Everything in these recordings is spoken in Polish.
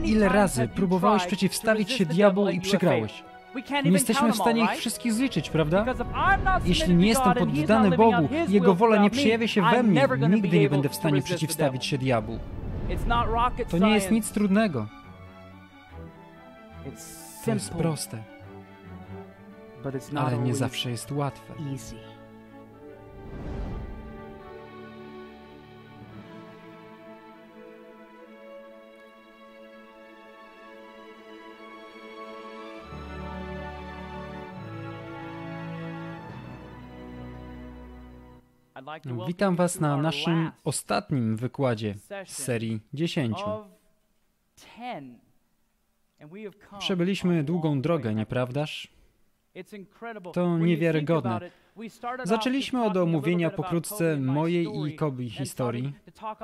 Ile razy próbowałeś przeciwstawić się diabłu i przegrałeś? Nie jesteśmy w stanie ich wszystkich zliczyć, prawda? Jeśli nie jestem poddany Bogu, Jego wola nie przejawia się we mnie, nigdy nie będę w stanie przeciwstawić się diabłu. To nie jest nic trudnego. To jest proste, ale nie zawsze jest łatwe. Witam Was na naszym ostatnim wykładzie z serii 10. Przebyliśmy długą drogę, nieprawdaż? To niewiarygodne. Zaczęliśmy od omówienia pokrótce mojej i Kobi historii.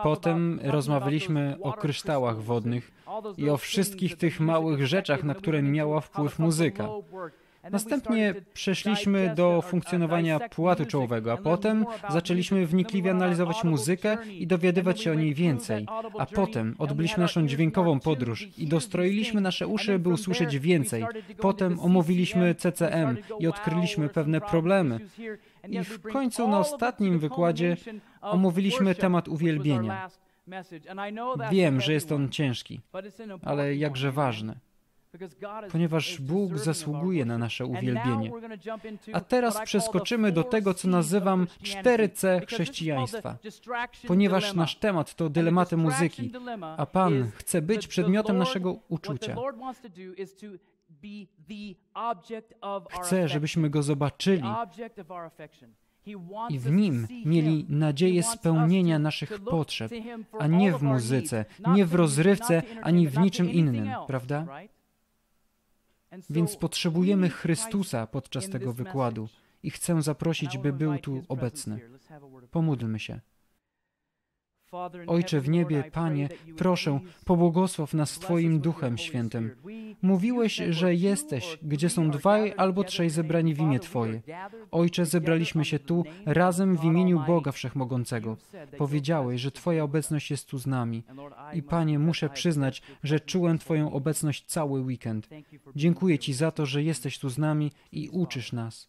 Potem rozmawialiśmy o kryształach wodnych i o wszystkich tych małych rzeczach, na które miała wpływ muzyka. Następnie przeszliśmy do funkcjonowania płatu czołowego, a potem zaczęliśmy wnikliwie analizować muzykę i dowiadywać się o niej więcej. A potem odbyliśmy naszą dźwiękową podróż i dostroiliśmy nasze uszy, by usłyszeć więcej. Potem omówiliśmy CCM i odkryliśmy pewne problemy. I w końcu na ostatnim wykładzie omówiliśmy temat uwielbienia. Wiem, że jest on ciężki, ale jakże ważny, ponieważ Bóg zasługuje na nasze uwielbienie. A teraz przeskoczymy do tego, co nazywam 4C chrześcijaństwa, ponieważ nasz temat to dylematy muzyki, a Pan chce być przedmiotem naszego uczucia. Chce, żebyśmy Go zobaczyli i w Nim mieli nadzieję spełnienia naszych potrzeb, a nie w muzyce, nie w rozrywce, ani w niczym innym, prawda? Więc potrzebujemy Chrystusa podczas tego wykładu i chcę zaprosić, by był tu obecny. Pomódlmy się. Ojcze w niebie, Panie, proszę, pobłogosław nas Twoim Duchem Świętym. Mówiłeś, że jesteś, gdzie są 2 albo 3 zebrani w imię Twoje. Ojcze, zebraliśmy się tu razem w imieniu Boga Wszechmogącego. Powiedziałeś, że Twoja obecność jest tu z nami. I Panie, muszę przyznać, że czułem Twoją obecność cały weekend. Dziękuję Ci za to, że jesteś tu z nami i uczysz nas.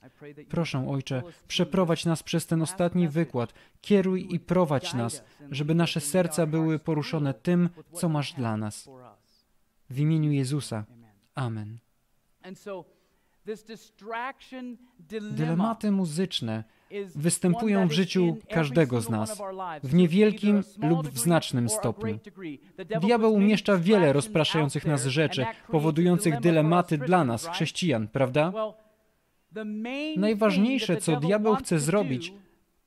Proszę, Ojcze, przeprowadź nas przez ten ostatni wykład. Kieruj i prowadź nas, żeby nasze serca były poruszone tym, co masz dla nas. W imieniu Jezusa. Amen. Dylematy muzyczne występują w życiu każdego z nas, w niewielkim lub w znacznym stopniu. Diabeł umieszcza wiele rozpraszających nas rzeczy, powodujących dylematy dla nas, chrześcijan, prawda? Najważniejsze, co diabeł chce zrobić,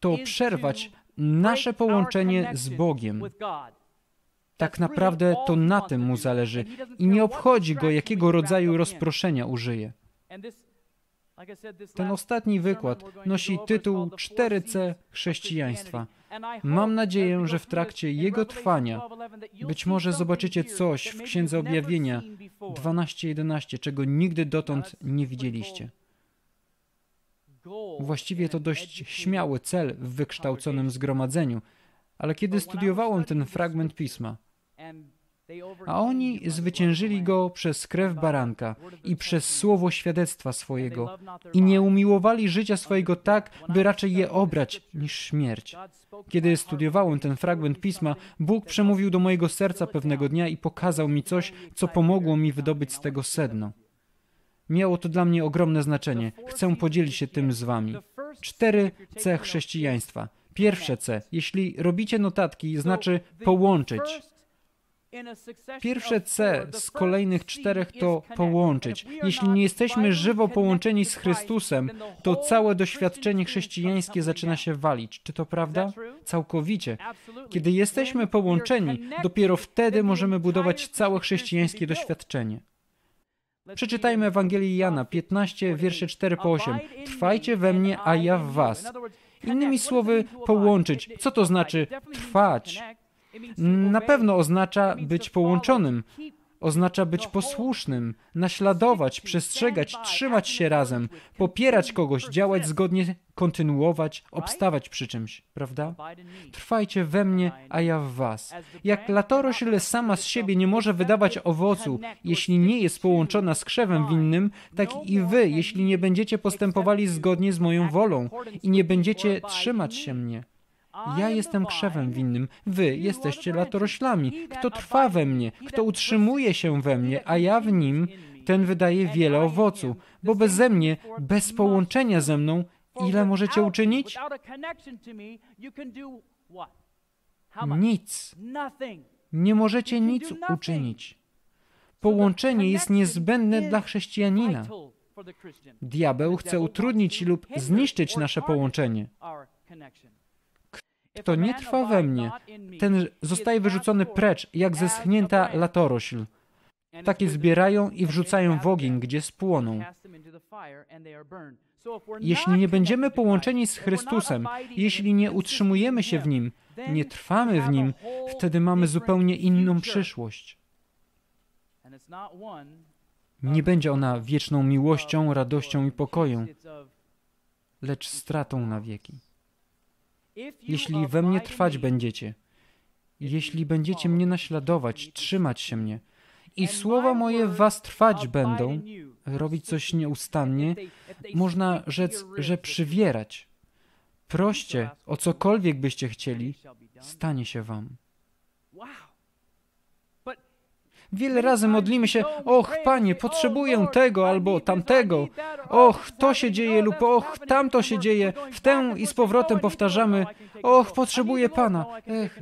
to przerwać nasze połączenie z Bogiem. Tak naprawdę to na tym mu zależy i nie obchodzi go, jakiego rodzaju rozproszenia użyje. Ten ostatni wykład nosi tytuł 4C chrześcijaństwa. Mam nadzieję, że w trakcie jego trwania być może zobaczycie coś w Księdze Objawienia 12:11, czego nigdy dotąd nie widzieliście. Właściwie to dość śmiały cel w wykształconym zgromadzeniu, ale kiedy studiowałem ten fragment Pisma, a oni zwyciężyli go przez krew baranka i przez słowo świadectwa swojego i nie umiłowali życia swojego tak, by raczej je obrać niż śmierć. Kiedy studiowałem ten fragment Pisma, Bóg przemówił do mojego serca pewnego dnia i pokazał mi coś, co pomogło mi wydobyć z tego sedno. Miało to dla mnie ogromne znaczenie. Chcę podzielić się tym z wami. 4C chrześcijaństwa. Pierwsze C, jeśli robicie notatki, znaczy połączyć. Pierwsze C z kolejnych 4 to połączyć. Jeśli nie jesteśmy żywo połączeni z Chrystusem, to całe doświadczenie chrześcijańskie zaczyna się walić. Czy to prawda? Całkowicie. Kiedy jesteśmy połączeni, dopiero wtedy możemy budować całe chrześcijańskie doświadczenie. Przeczytajmy Ewangelię Jana 15, wiersze 4-8. Trwajcie we mnie, a ja w was. Innymi słowy, połączyć. Co to znaczy trwać? Na pewno oznacza być połączonym. oznacza być posłusznym, naśladować, przestrzegać, trzymać się razem, popierać kogoś, działać zgodnie, kontynuować, obstawać przy czymś, prawda? Trwajcie we mnie, a ja w was. Jak latorośl sama z siebie nie może wydawać owocu, jeśli nie jest połączona z krzewem winnym, tak i wy, jeśli nie będziecie postępowali zgodnie z moją wolą i nie będziecie trzymać się mnie. Ja jestem krzewem winnym, wy jesteście latoroślami. Kto trwa we mnie, kto utrzymuje się we mnie, a ja w nim, ten wydaje wiele owocu, bo beze mnie, bez połączenia ze mną, ile możecie uczynić? Nic. Nie możecie nic uczynić. Połączenie jest niezbędne dla chrześcijanina. Diabeł chce utrudnić lub zniszczyć nasze połączenie. Kto nie trwa we mnie, ten zostaje wyrzucony precz, jak zeschnięta latorośl. Takie zbierają i wrzucają w ogień, gdzie spłoną. Jeśli nie będziemy połączeni z Chrystusem, jeśli nie utrzymujemy się w Nim, nie trwamy w Nim, wtedy mamy zupełnie inną przyszłość. Nie będzie ona wieczną miłością, radością i pokojem, lecz stratą na wieki. Jeśli we mnie trwać będziecie, jeśli będziecie mnie naśladować, trzymać się mnie i słowa moje w was trwać będą, robić coś nieustannie, można rzec, że przywierać. Proście o cokolwiek byście chcieli, stanie się wam. Wiele razy modlimy się, och, Panie, potrzebuję tego albo tamtego, och, to się dzieje lub och, tamto się dzieje. W tę i z powrotem powtarzamy, och, potrzebuję Pana,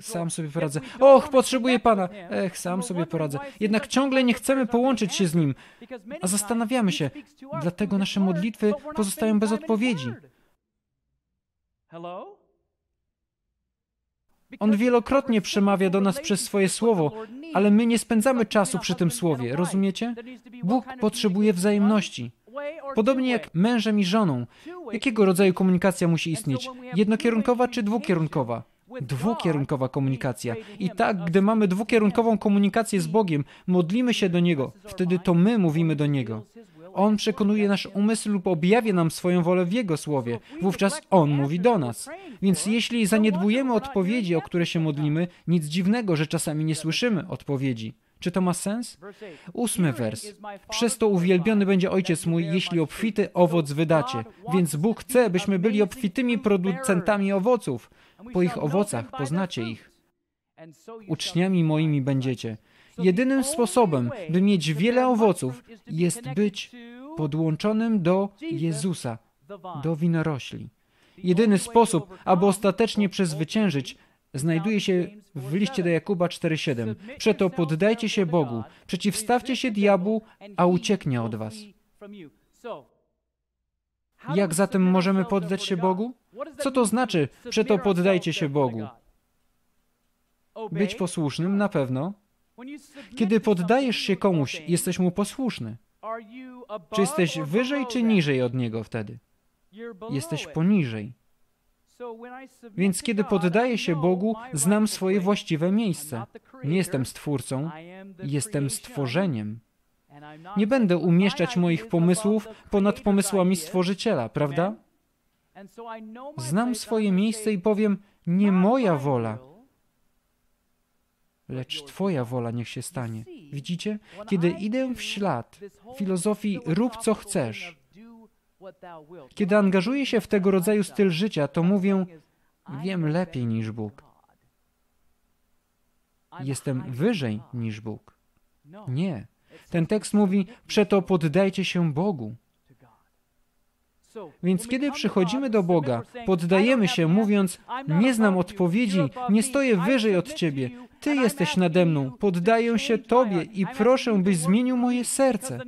sam sobie poradzę. Och, potrzebuję Pana, sam sobie poradzę. Jednak ciągle nie chcemy połączyć się z Nim, a zastanawiamy się, dlatego nasze modlitwy pozostają bez odpowiedzi. On wielokrotnie przemawia do nas przez swoje słowo, ale my nie spędzamy czasu przy tym słowie, rozumiecie? Bóg potrzebuje wzajemności. Podobnie jak mężem i żoną. Jakiego rodzaju komunikacja musi istnieć? Jednokierunkowa czy dwukierunkowa? Dwukierunkowa komunikacja. I tak, gdy mamy dwukierunkową komunikację z Bogiem, modlimy się do Niego, wtedy to my mówimy do Niego. On przekonuje nasz umysł lub objawia nam swoją wolę w Jego słowie. Wówczas On mówi do nas. Więc jeśli zaniedbujemy odpowiedzi, o które się modlimy, nic dziwnego, że czasami nie słyszymy odpowiedzi. Czy to ma sens? 8 wers. Przez to uwielbiony będzie Ojciec mój, jeśli obfity owoc wydacie. Więc Bóg chce, byśmy byli obfitymi producentami owoców. Po ich owocach poznacie ich. Uczniami moimi będziecie. Jedynym sposobem, by mieć wiele owoców, jest być podłączonym do Jezusa, do winorośli. Jedyny sposób, aby ostatecznie przezwyciężyć, znajduje się w liście do Jakuba 4:7. Przeto poddajcie się Bogu, przeciwstawcie się diabłu, a ucieknie od was. Jak zatem możemy poddać się Bogu? Co to znaczy, przeto poddajcie się Bogu? Być posłusznym na pewno. Kiedy poddajesz się komuś, jesteś mu posłuszny. Czy jesteś wyżej czy niżej od niego wtedy? Jesteś poniżej. Więc kiedy poddaję się Bogu, znam swoje właściwe miejsce. Nie jestem stwórcą, jestem stworzeniem. Nie będę umieszczać moich pomysłów ponad pomysłami Stworzyciela, prawda? Znam swoje miejsce i powiem, nie moja wola, lecz Twoja wola niech się stanie. Widzicie? Kiedy idę w ślad filozofii rób co chcesz, kiedy angażuję się w tego rodzaju styl życia, to mówię, wiem lepiej niż Bóg. Jestem wyżej niż Bóg. Nie. Ten tekst mówi, przeto poddajcie się Bogu. Więc kiedy przychodzimy do Boga, poddajemy się, mówiąc, nie znam odpowiedzi, nie stoję wyżej od Ciebie, Ty jesteś nade mną, poddaję się Tobie i proszę, byś zmienił moje serce.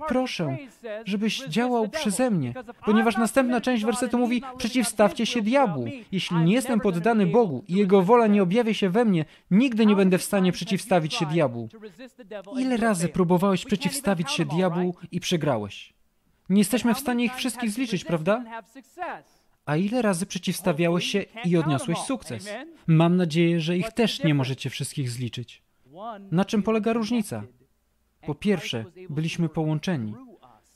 Proszę, żebyś działał przeze mnie, ponieważ następna część wersetu mówi, przeciwstawcie się diabłu. Jeśli nie jestem poddany Bogu i Jego wola nie objawia się we mnie, nigdy nie będę w stanie przeciwstawić się diabłu. Ile razy próbowałeś przeciwstawić się diabłu i przegrałeś? Nie jesteśmy w stanie ich wszystkich zliczyć, prawda? A ile razy przeciwstawiałeś się i odniosłeś sukces? Mam nadzieję, że ich też nie możecie wszystkich zliczyć. Na czym polega różnica? Po pierwsze, byliśmy połączeni.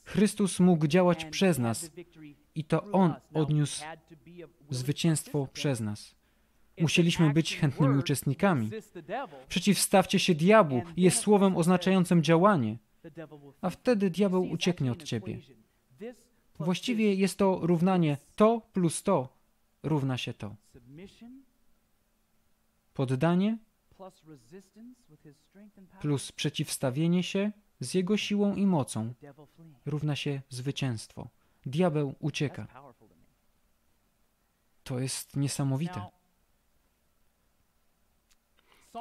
Chrystus mógł działać przez nas i to On odniósł zwycięstwo przez nas. Musieliśmy być chętnymi uczestnikami. Przeciwstawcie się diabłu jest słowem oznaczającym działanie, a wtedy diabeł ucieknie od ciebie. Właściwie jest to równanie to plus to równa się to. Poddanie plus przeciwstawienie się z Jego siłą i mocą równa się zwycięstwo. Diabeł ucieka. To jest niesamowite.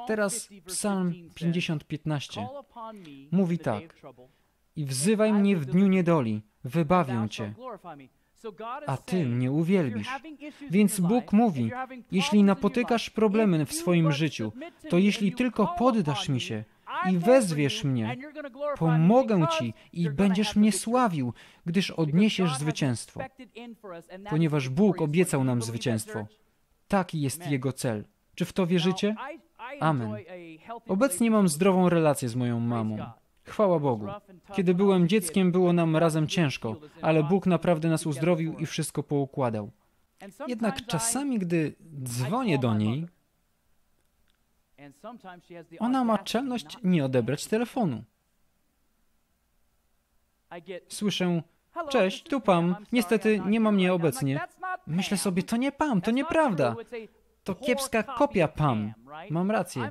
Teraz Psalm 50:15 mówi tak: i wzywaj mnie w dniu niedoli, wybawię Cię, a Ty mnie uwielbisz. Więc Bóg mówi, jeśli napotykasz problemy w swoim życiu, to jeśli tylko poddasz mi się i wezwiesz mnie, pomogę Ci i będziesz mnie sławił, gdyż odniesiesz zwycięstwo. Ponieważ Bóg obiecał nam zwycięstwo. Taki jest Jego cel. Czy w to wierzycie? Amen. Obecnie mam zdrową relację z moją mamą. Chwała Bogu. Kiedy byłem dzieckiem, było nam razem ciężko, ale Bóg naprawdę nas uzdrowił i wszystko poukładał. Jednak czasami, gdy dzwonię do niej, ona ma czelność nie odebrać telefonu. Słyszę: cześć, tu Pam, niestety nie ma mnie obecnie. Myślę sobie, to nie Pam, to nieprawda. To kiepska kopia Pam. Mam rację.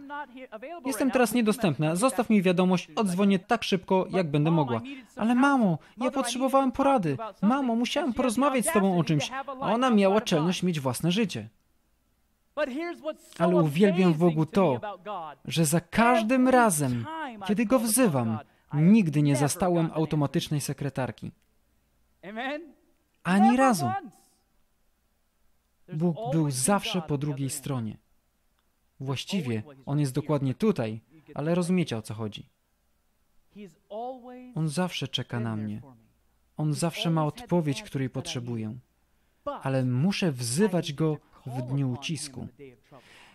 Jestem teraz niedostępna. Zostaw mi wiadomość, odzwonię tak szybko, jak będę mogła. Ale mamo, ja potrzebowałem porady. Mamo, musiałem porozmawiać z tobą o czymś. A ona miała czelność mieć własne życie. Ale uwielbiam w Bogu to, że za każdym razem, kiedy Go wzywam, nigdy nie zastałem automatycznej sekretarki. Ani razu. Bóg był zawsze po drugiej stronie. Właściwie On jest dokładnie tutaj, ale rozumiecie, o co chodzi. On zawsze czeka na mnie. On zawsze ma odpowiedź, której potrzebuję. Ale muszę wzywać Go w dniu ucisku.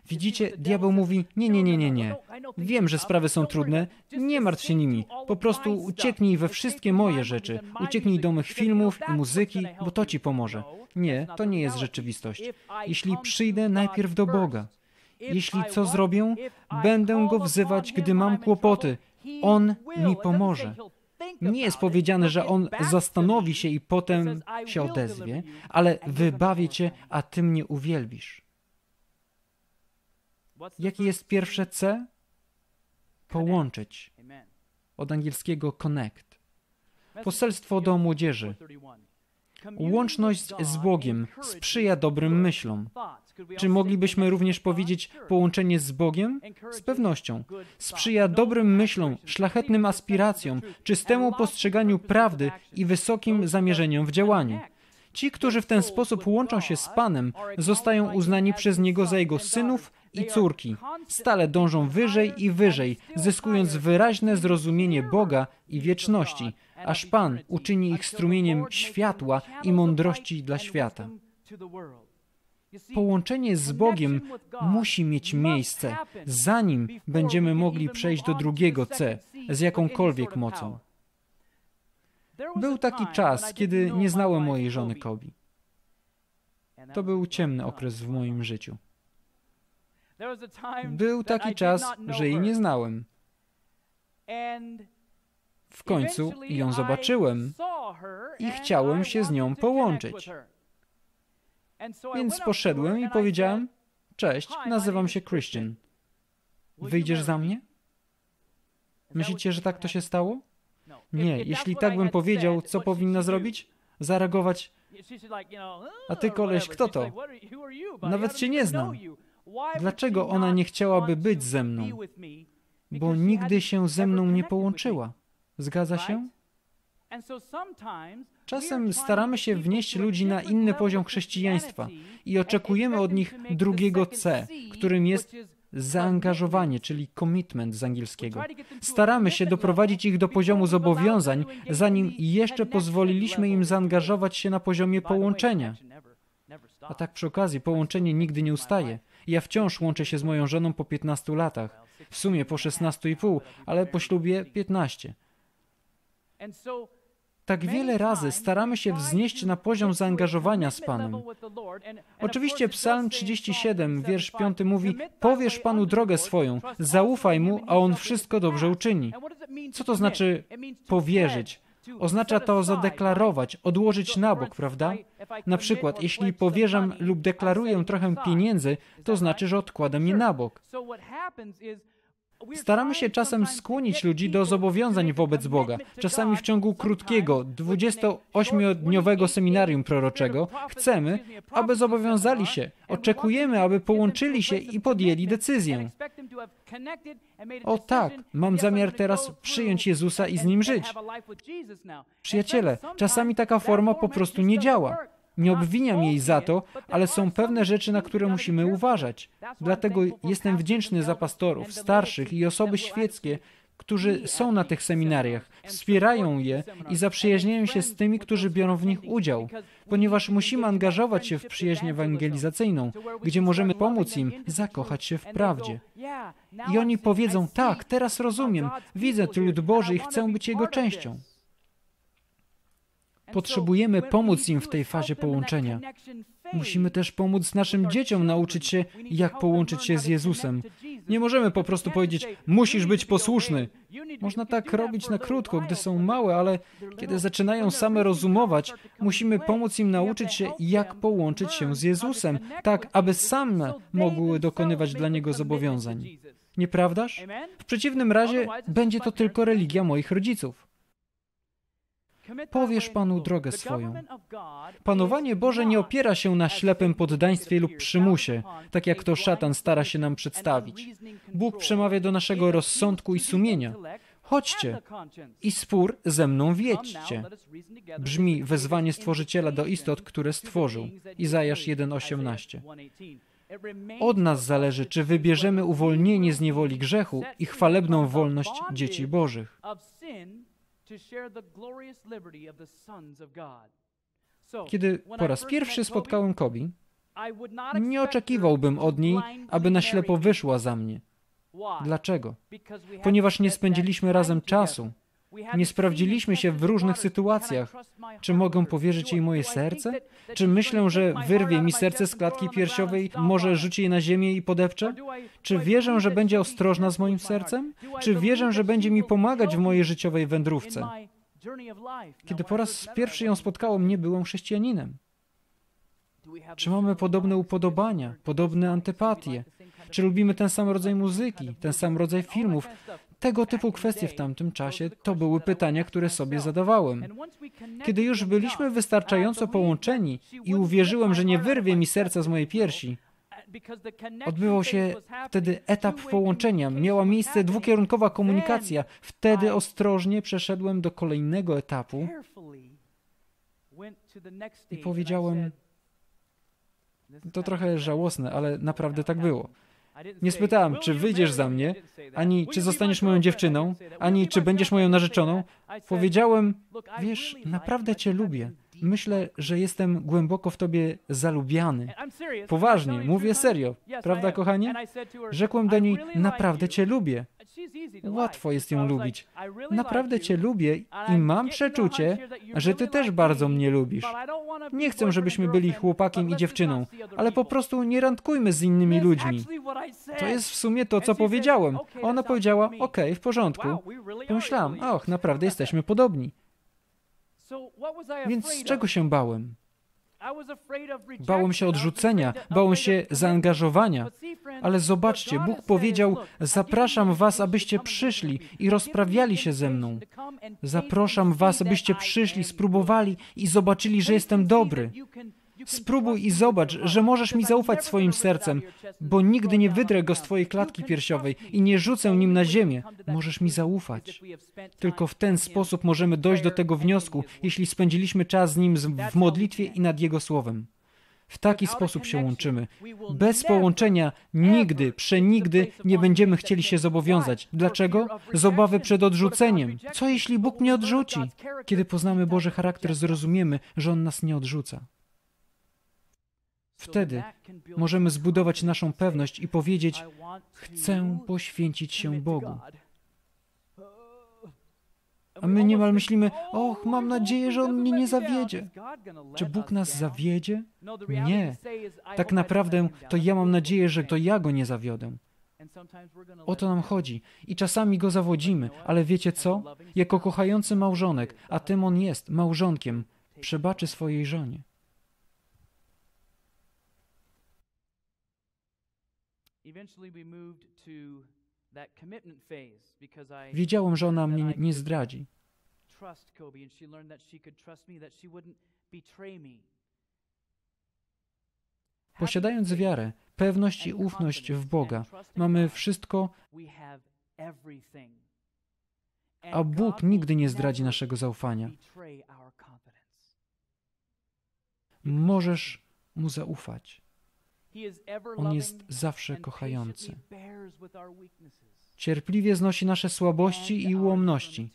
Widzicie, diabeł mówi: nie. Wiem, że sprawy są trudne, nie martw się nimi. Po prostu ucieknij we wszystkie moje rzeczy. Ucieknij do mych filmów i muzyki, bo to ci pomoże. Nie, to nie jest rzeczywistość. Jeśli przyjdę najpierw do Boga, jeśli co zrobię, będę Go wzywać, gdy mam kłopoty. On mi pomoże. Nie jest powiedziane, że On zastanowi się i potem się odezwie, ale wybawię Cię, a Ty mnie uwielbisz. Jakie jest pierwsze C? Połączyć. Od angielskiego connect. Poselstwo do młodzieży. Łączność z Bogiem sprzyja dobrym myślom. Czy moglibyśmy również powiedzieć połączenie z Bogiem? Z pewnością. Sprzyja dobrym myślom, szlachetnym aspiracjom, czystemu postrzeganiu prawdy i wysokim zamierzeniom w działaniu. Ci, którzy w ten sposób łączą się z Panem, zostają uznani przez Niego za Jego synów i córki. Stale dążą wyżej i wyżej, zyskując wyraźne zrozumienie Boga i wieczności, aż Pan uczyni ich strumieniem światła i mądrości dla świata. Połączenie z Bogiem musi mieć miejsce, zanim będziemy mogli przejść do drugiego C z jakąkolwiek mocą. Był taki czas, kiedy nie znałem mojej żony Kobi. To był ciemny okres w moim życiu. Był taki czas, że jej nie znałem. W końcu ją zobaczyłem i chciałem się z nią połączyć. Więc poszedłem i powiedziałem: cześć, nazywam się Christian. Wyjdziesz za mnie? Myślicie, że tak to się stało? Nie, jeśli tak bym powiedział, co powinna zrobić? Zareagować: a ty koleś, kto to? Nawet cię nie znam. Dlaczego ona nie chciałaby być ze mną? Bo nigdy się ze mną nie połączyła. Zgadza się? Czasem staramy się wnieść ludzi na inny poziom chrześcijaństwa i oczekujemy od nich drugiego C, którym jest zaangażowanie, czyli commitment z angielskiego. Staramy się doprowadzić ich do poziomu zobowiązań, zanim jeszcze pozwoliliśmy im zaangażować się na poziomie połączenia. A tak przy okazji, połączenie nigdy nie ustaje. Ja wciąż łączę się z moją żoną po 15 latach. w sumie po 16,5, ale po ślubie 15. Tak wiele razy staramy się wznieść na poziom zaangażowania z Panem. Oczywiście Psalm 37, wiersz 5 mówi: powierz Panu drogę swoją, zaufaj Mu, a On wszystko dobrze uczyni. Co to znaczy powierzyć? Oznacza to zadeklarować, odłożyć na bok, prawda? Na przykład, jeśli powierzam lub deklaruję trochę pieniędzy, to znaczy, że odkładam je na bok. Staramy się czasem skłonić ludzi do zobowiązań wobec Boga. Czasami w ciągu krótkiego, 28-dniowego seminarium proroczego chcemy, aby zobowiązali się. Oczekujemy, aby połączyli się i podjęli decyzję. O tak, mam zamiar teraz przyjąć Jezusa i z Nim żyć. Przyjaciele, czasami taka forma po prostu nie działa. Nie obwiniam jej za to, ale są pewne rzeczy, na które musimy uważać. Dlatego jestem wdzięczny za pastorów, starszych i osoby świeckie, którzy są na tych seminariach, wspierają je i zaprzyjaźniają się z tymi, którzy biorą w nich udział, ponieważ musimy angażować się w przyjaźń ewangelizacyjną, gdzie możemy pomóc im zakochać się w prawdzie. I oni powiedzą: tak, teraz rozumiem, widzę tu lud Boży i chcę być jego częścią. Potrzebujemy pomóc im w tej fazie połączenia. Musimy też pomóc naszym dzieciom nauczyć się, jak połączyć się z Jezusem. Nie możemy po prostu powiedzieć: musisz być posłuszny. Można tak robić na krótko, gdy są małe, ale kiedy zaczynają same rozumować, musimy pomóc im nauczyć się, jak połączyć się z Jezusem, tak aby same mogły dokonywać dla Niego zobowiązań. Nieprawdaż? W przeciwnym razie będzie to tylko religia moich rodziców. Powierz Panu drogę swoją. Panowanie Boże nie opiera się na ślepym poddaństwie lub przymusie, tak jak to szatan stara się nam przedstawić. Bóg przemawia do naszego rozsądku i sumienia. Chodźcie i spór ze mną wiedźcie. Brzmi wezwanie Stworzyciela do istot, które stworzył. Izajasz 1,18. Od nas zależy, czy wybierzemy uwolnienie z niewoli grzechu i chwalebną wolność dzieci Bożych. Kiedy po raz pierwszy spotkałem Kobi, nie oczekiwałbym od niej, aby na ślepo wyszła za mnie. Dlaczego? Ponieważ nie spędziliśmy razem czasu. Nie sprawdziliśmy się w różnych sytuacjach. Czy mogę powierzyć jej moje serce? Czy myślę, że wyrwie mi serce z klatki piersiowej, może rzuci je na ziemię i podepcze? Czy wierzę, że będzie ostrożna z moim sercem? Czy wierzę, że będzie mi pomagać w mojej życiowej wędrówce? Kiedy po raz pierwszy ją spotkałem, nie byłem chrześcijaninem. Czy mamy podobne upodobania, podobne antypatie? Czy lubimy ten sam rodzaj muzyki, ten sam rodzaj filmów? Tego typu kwestie w tamtym czasie to były pytania, które sobie zadawałem. Kiedy już byliśmy wystarczająco połączeni i uwierzyłem, że nie wyrwie mi serca z mojej piersi, odbywał się wtedy etap połączenia. Miała miejsce dwukierunkowa komunikacja. Wtedy ostrożnie przeszedłem do kolejnego etapu i powiedziałem: to trochę żałosne, ale naprawdę tak było. Nie spytałem, czy wyjdziesz za mnie, ani czy zostaniesz moją dziewczyną, ani czy będziesz moją narzeczoną. Powiedziałem: wiesz, naprawdę Cię lubię. Myślę, że jestem głęboko w Tobie zalubiany. Poważnie, mówię serio. Prawda, kochanie? Rzekłem do niej: naprawdę Cię lubię. Łatwo jest ją lubić. Naprawdę Cię lubię i mam przeczucie, że Ty też bardzo mnie lubisz. Nie chcę, żebyśmy byli chłopakiem i dziewczyną, ale po prostu nie randkujmy z innymi ludźmi. To jest w sumie to, co powiedziałem. Ona powiedziała: okej, w porządku. Pomyślałam: och, naprawdę jesteśmy podobni. Więc z czego się bałem? Bałem się odrzucenia, bałem się zaangażowania. Ale zobaczcie, Bóg powiedział: zapraszam was, abyście przyszli i rozprawiali się ze mną. Zapraszam was, abyście przyszli, spróbowali i zobaczyli, że jestem dobry. Spróbuj i zobacz, że możesz mi zaufać swoim sercem, bo nigdy nie wydrę go z twojej klatki piersiowej i nie rzucę nim na ziemię. Możesz mi zaufać. Tylko w ten sposób możemy dojść do tego wniosku, jeśli spędziliśmy czas z nim w modlitwie i nad Jego Słowem. W taki sposób się łączymy. Bez połączenia nigdy, przenigdy nie będziemy chcieli się zobowiązać. Dlaczego? Z obawy przed odrzuceniem. Co jeśli Bóg mnie odrzuci? Kiedy poznamy Boży charakter, zrozumiemy, że On nas nie odrzuca. wtedy możemy zbudować naszą pewność i powiedzieć: chcę poświęcić się Bogu. A my niemal myślimy: och, mam nadzieję, że On mnie nie zawiedzie. Czy Bóg nas zawiedzie? Nie. Tak naprawdę to ja mam nadzieję, że to ja Go nie zawiodę. O to nam chodzi. I czasami Go zawodzimy, ale wiecie co? Jako kochający małżonek, a tym On jest, małżonkiem, przebaczy swojej żonie. Wiedziałem, że ona mnie nie zdradzi. Posiadając wiarę, pewność i ufność w Boga, mamy wszystko, a Bóg nigdy nie zdradzi naszego zaufania. Możesz Mu zaufać. On jest zawsze kochający. Cierpliwie znosi nasze słabości i ułomności.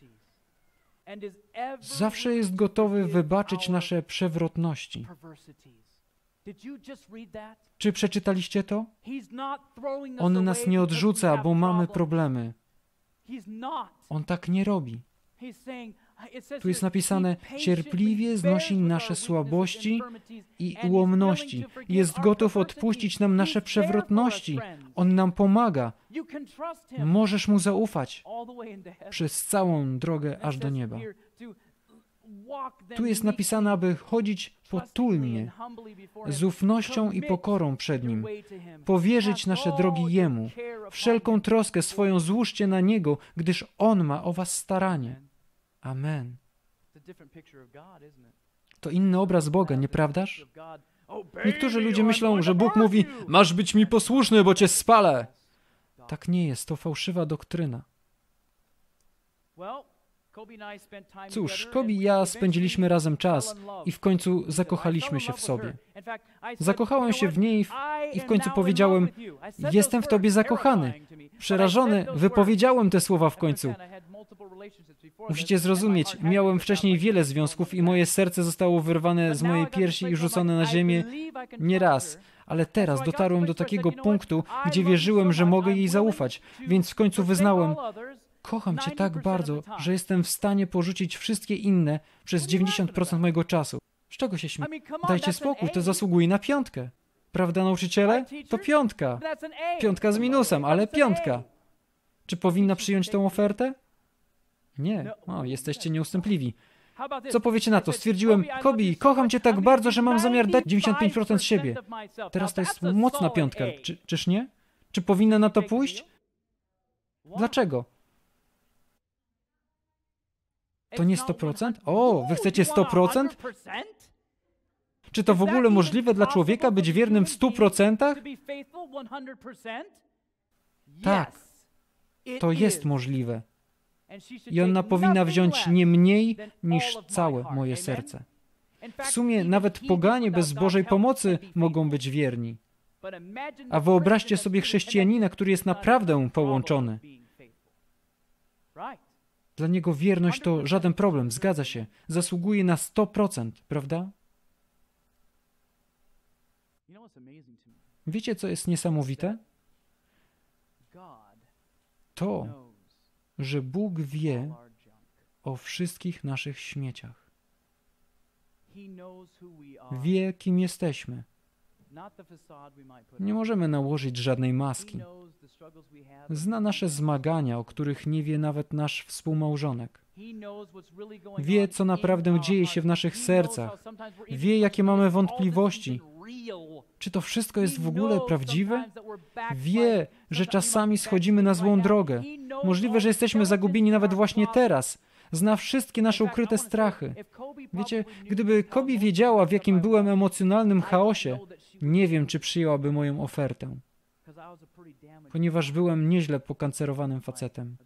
Zawsze jest gotowy wybaczyć nasze przewrotności. Czy przeczytaliście to? On nas nie odrzuca, bo mamy problemy. On tak nie robi. Tu jest napisane: cierpliwie znosi nasze słabości i ułomności. Jest gotów odpuścić nam nasze przewrotności. On nam pomaga. Możesz Mu zaufać przez całą drogę aż do nieba. Tu jest napisane, aby chodzić potulnie, z ufnością i pokorą przed Nim, powierzyć nasze drogi Jemu. Wszelką troskę swoją złóżcie na Niego, gdyż On ma o was staranie. Amen. To inny obraz Boga, nieprawdaż? Niektórzy ludzie myślą, że Bóg mówi: masz być mi posłuszny, bo cię spalę. Tak nie jest, to fałszywa doktryna. Cóż, Kobe i ja spędziliśmy razem czas i w końcu zakochaliśmy się w sobie. Zakochałem się w niej i w końcu powiedziałem: jestem w tobie zakochany. Przerażony, wypowiedziałem te słowa w końcu. Musicie zrozumieć, miałem wcześniej wiele związków i moje serce zostało wyrwane z mojej piersi i rzucone na ziemię nie raz. Ale teraz dotarłem do takiego punktu, gdzie wierzyłem, że mogę jej zaufać, więc w końcu wyznałem: kocham Cię tak bardzo, że jestem w stanie porzucić wszystkie inne przez 90% mojego czasu. Z czego się śmieję? Dajcie spokój, to zasługuje na 5. Prawda, nauczyciele? To 5. 5 z minusem, ale 5. Czy powinna przyjąć tę ofertę? Nie. O, jesteście nieustępliwi. Co powiecie na to? Stwierdziłem: Kobe, kocham Cię tak bardzo, że mam zamiar dać 95% siebie. Teraz to jest mocna 5. Czyż nie? Czy powinna na to pójść? Dlaczego? To nie 100%? O, wy chcecie 100%? Czy to w ogóle możliwe dla człowieka być wiernym w 100%? Tak, to jest możliwe. I ona powinna wziąć nie mniej niż całe moje serce. W sumie nawet poganie bez Bożej pomocy mogą być wierni. A wyobraźcie sobie chrześcijanina, który jest naprawdę połączony. Dla niego wierność to żaden problem, zgadza się. Zasługuje na 100%, prawda? Wiecie, co jest niesamowite? To, że Bóg wie o wszystkich naszych śmieciach. Wie, kim jesteśmy. Nie możemy nałożyć żadnej maski. Zna nasze zmagania, o których nie wie nawet nasz współmałżonek. Wie, co naprawdę dzieje się w naszych sercach. Wie, jakie mamy wątpliwości. Czy to wszystko jest w ogóle prawdziwe? Wie, że czasami schodzimy na złą drogę. Możliwe, że jesteśmy zagubieni nawet właśnie teraz. Zna wszystkie nasze ukryte strachy. Wiecie, gdyby Kobe wiedziała, w jakim byłem emocjonalnym chaosie, nie wiem, czy przyjęłaby moją ofertę. Ponieważ byłem nieźle pokancerowanym facetem,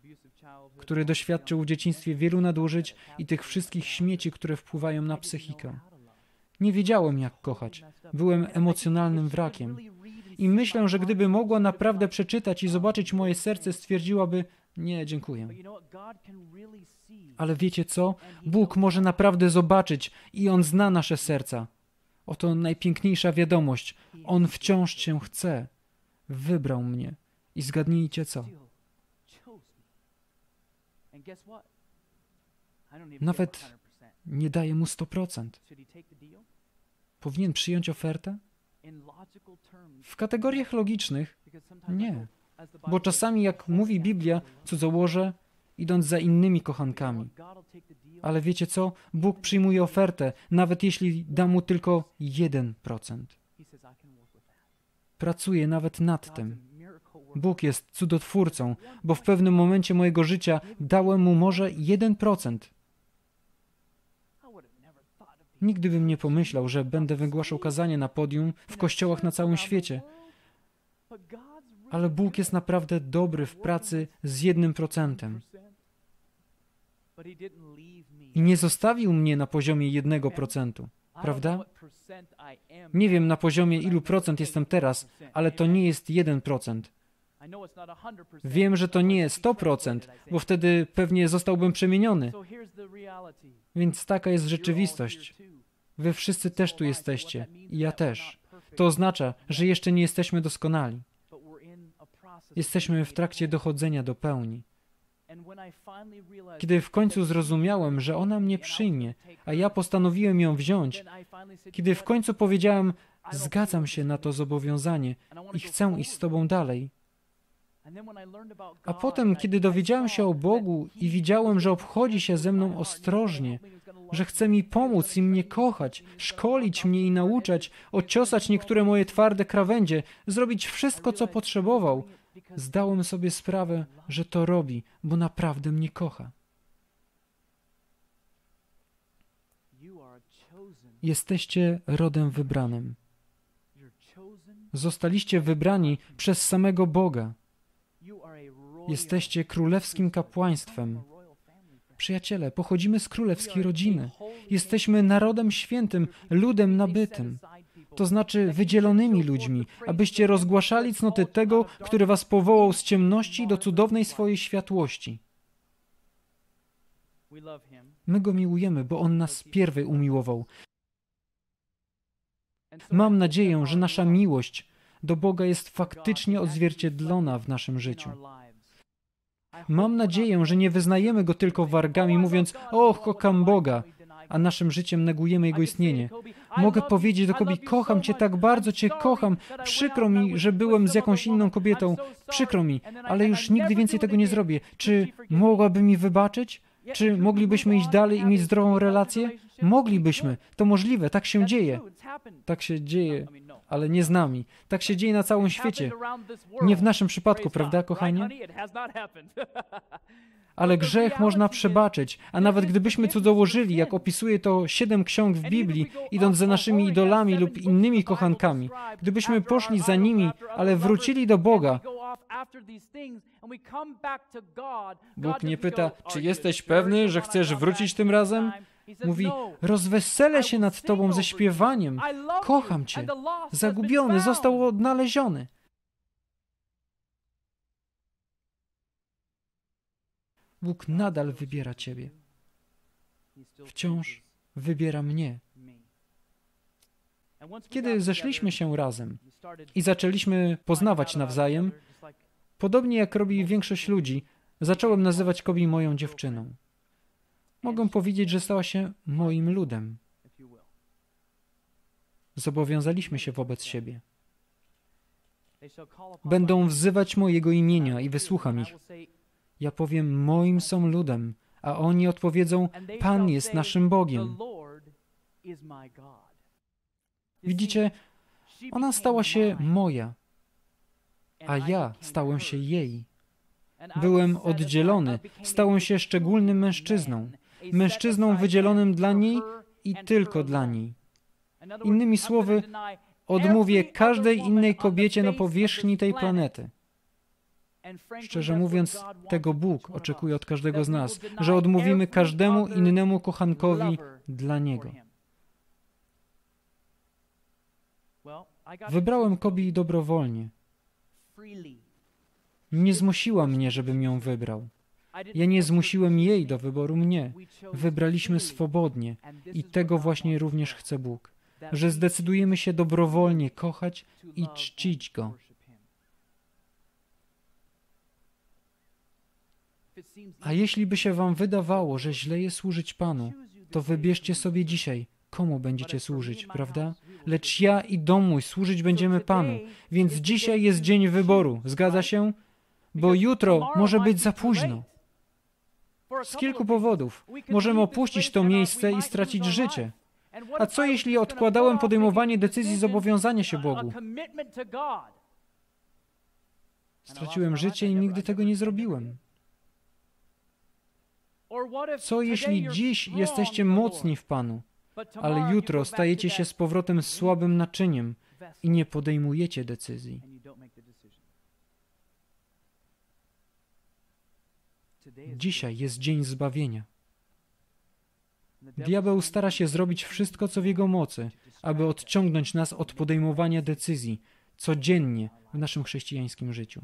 który doświadczył w dzieciństwie wielu nadużyć i tych wszystkich śmieci, które wpływają na psychikę. Nie wiedziałem, jak kochać. Byłem emocjonalnym wrakiem. I myślę, że gdyby mogła naprawdę przeczytać i zobaczyć moje serce, stwierdziłaby: nie, dziękuję. Ale wiecie co? Bóg może naprawdę zobaczyć i On zna nasze serca. Oto najpiękniejsza wiadomość. On wciąż Cię chce. Wybrał mnie. I zgadnijcie co? Nawet nie daje mu 100%. Powinien przyjąć ofertę? W kategoriach logicznych nie. Bo czasami, jak mówi Biblia, cudzołożę, idąc za innymi kochankami. Ale wiecie co? Bóg przyjmuje ofertę, nawet jeśli da mu tylko 1%. Pracuje nawet nad tym. Bóg jest cudotwórcą, bo w pewnym momencie mojego życia dałem mu może 1%. Nigdy bym nie pomyślał, że będę wygłaszał kazanie na podium w kościołach na całym świecie. Ale Bóg jest naprawdę dobry w pracy z 1%. I nie zostawił mnie na poziomie 1%, prawda? Nie wiem na poziomie ilu procent jestem teraz, ale to nie jest 1%. Wiem, że to nie jest 100%, bo wtedy pewnie zostałbym przemieniony. Więc taka jest rzeczywistość. Wy wszyscy też tu jesteście i ja też. To oznacza, że jeszcze nie jesteśmy doskonali. Jesteśmy w trakcie dochodzenia do pełni. Kiedy w końcu zrozumiałem, że ona mnie przyjmie, a ja postanowiłem ją wziąć, kiedy w końcu powiedziałem, zgadzam się na to zobowiązanie i chcę iść z Tobą dalej. A potem, kiedy dowiedziałem się o Bogu i widziałem, że obchodzi się ze mną ostrożnie, że chce mi pomóc i mnie kochać, szkolić mnie i nauczać, ociosać niektóre moje twarde krawędzie, zrobić wszystko, co potrzebował, zdałem sobie sprawę, że to robi, bo naprawdę mnie kocha. Jesteście rodem wybranym. Zostaliście wybrani przez samego Boga. Jesteście królewskim kapłaństwem. Przyjaciele, pochodzimy z królewskiej rodziny. Jesteśmy narodem świętym, ludem nabytym. To znaczy wydzielonymi ludźmi, abyście rozgłaszali cnoty tego, który was powołał z ciemności do cudownej swojej światłości. My Go miłujemy, bo On nas pierwej umiłował. Mam nadzieję, że nasza miłość do Boga jest faktycznie odzwierciedlona w naszym życiu. Mam nadzieję, że nie wyznajemy Go tylko wargami, mówiąc, o, kocham Boga, a naszym życiem negujemy Jego istnienie. Mogę powiedzieć do Kobi, kocham Cię tak bardzo, Cię kocham, przykro mi, że byłem z jakąś inną kobietą, przykro mi, ale już nigdy więcej tego nie zrobię. Czy mogłaby mi wybaczyć? Czy moglibyśmy iść dalej i mieć zdrową relację? Moglibyśmy. To możliwe. Tak się dzieje. Tak się dzieje, ale nie z nami. Tak się dzieje na całym świecie. Nie w naszym przypadku, prawda, kochani? Ale grzech można przebaczyć, a nawet gdybyśmy cudzołożyli, jak opisuje to 7 ksiąg w Biblii, idąc za naszymi idolami lub innymi kochankami, gdybyśmy poszli za nimi, ale wrócili do Boga, Bóg nie pyta, czy jesteś pewny, że chcesz wrócić tym razem? Mówi, rozweselę się nad Tobą ze śpiewaniem. Kocham Cię. Zagubiony, został odnaleziony. Bóg nadal wybiera Ciebie. Wciąż wybiera mnie. Kiedy zeszliśmy się razem i zaczęliśmy poznawać nawzajem, podobnie jak robi większość ludzi, zacząłem nazywać Kobi moją dziewczyną. Mogę powiedzieć, że stała się moim ludem. Zobowiązaliśmy się wobec siebie. Będą wzywać mojego imienia i wysłucham ich. Ja powiem, moim są ludem, a oni odpowiedzą, Pan jest naszym Bogiem. Widzicie, ona stała się moja, a ja stałem się jej. Byłem oddzielony, stałem się szczególnym mężczyzną. Mężczyzną wydzielonym dla niej i tylko dla niej. Innymi słowy, odmówię każdej innej kobiecie na powierzchni tej planety. Szczerze mówiąc, tego Bóg oczekuje od każdego z nas, że odmówimy każdemu innemu kochankowi dla Niego. Wybrałem Kobi dobrowolnie. Nie zmusiła mnie, żebym ją wybrał. Ja nie zmusiłem jej do wyboru mnie. Wybraliśmy swobodnie i tego właśnie również chce Bóg. że zdecydujemy się dobrowolnie kochać i czcić Go. A jeśli by się wam wydawało, że źle jest służyć Panu, to wybierzcie sobie dzisiaj, komu będziecie służyć, prawda? Lecz ja i dom mój służyć będziemy Panu, więc dzisiaj jest dzień wyboru, zgadza się? Bo jutro może być za późno. Z kilku powodów. Możemy opuścić to miejsce i stracić życie. A co jeśli odkładałem podejmowanie decyzji zobowiązania się Bogu? Straciłem życie i nigdy tego nie zrobiłem. Co jeśli dziś jesteście mocni w Panu, ale jutro stajecie się z powrotem słabym naczyniem i nie podejmujecie decyzji? Dzisiaj jest dzień zbawienia. Diabeł stara się zrobić wszystko, co w jego mocy, aby odciągnąć nas od podejmowania decyzji codziennie w naszym chrześcijańskim życiu.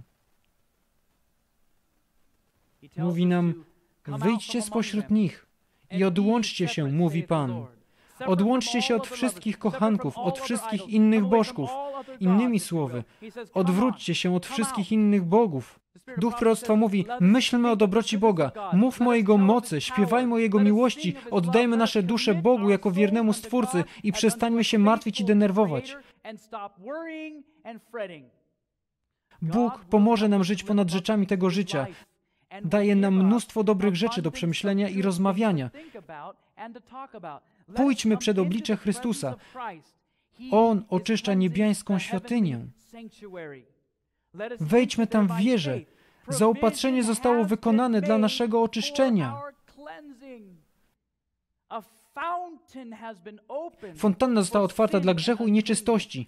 Mówi nam: wyjdźcie spośród nich i odłączcie się, mówi Pan. Odłączcie się od wszystkich kochanków, od wszystkich innych bożków. Innymi słowy, odwróćcie się od wszystkich innych bogów. Duch proroctwa mówi: myślmy o dobroci Boga, mówmy o Jego mocy, śpiewajmy o Jego miłości, oddajmy nasze dusze Bogu jako wiernemu Stwórcy i przestańmy się martwić i denerwować. Bóg pomoże nam żyć ponad rzeczami tego życia. Daje nam mnóstwo dobrych rzeczy do przemyślenia i rozmawiania. Pójdźmy przed oblicze Chrystusa. On oczyszcza niebiańską świątynię. Wejdźmy tam w wierze. Zaopatrzenie zostało wykonane dla naszego oczyszczenia. Fontanna została otwarta dla grzechu i nieczystości.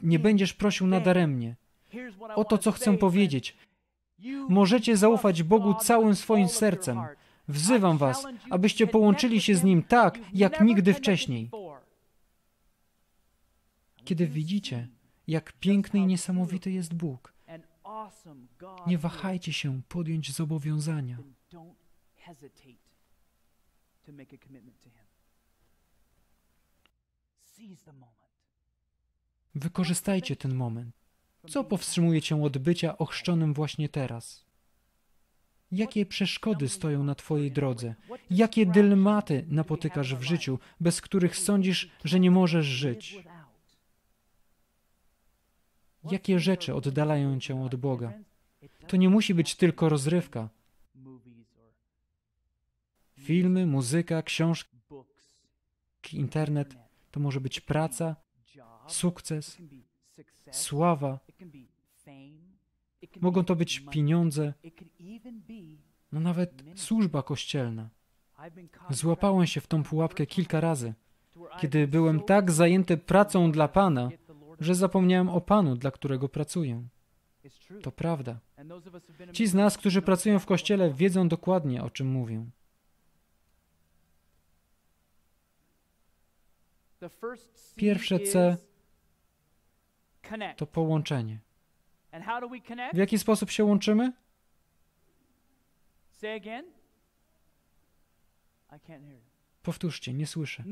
Nie będziesz prosił nadaremnie. Oto co chcę powiedzieć. Możecie zaufać Bogu całym swoim sercem. Wzywam was, abyście połączyli się z Nim tak, jak nigdy wcześniej. Kiedy widzicie, jak piękny i niesamowity jest Bóg, nie wahajcie się podjąć zobowiązania. Wykorzystajcie ten moment. Co powstrzymuje cię od bycia ochrzczonym właśnie teraz? Jakie przeszkody stoją na twojej drodze? Jakie dylematy napotykasz w życiu, bez których sądzisz, że nie możesz żyć? Jakie rzeczy oddalają cię od Boga? To nie musi być tylko rozrywka. Filmy, muzyka, książki, internet. To może być praca, sukces, sława. Mogą to być pieniądze, no nawet służba kościelna. Złapałem się w tą pułapkę kilka razy, kiedy byłem tak zajęty pracą dla Pana, że zapomniałem o Panu, dla którego pracuję. To prawda. Ci z nas, którzy pracują w kościele, wiedzą dokładnie, o czym mówię. Pierwsze C to połączenie. W jaki sposób się łączymy? Powtórzcie, nie słyszę.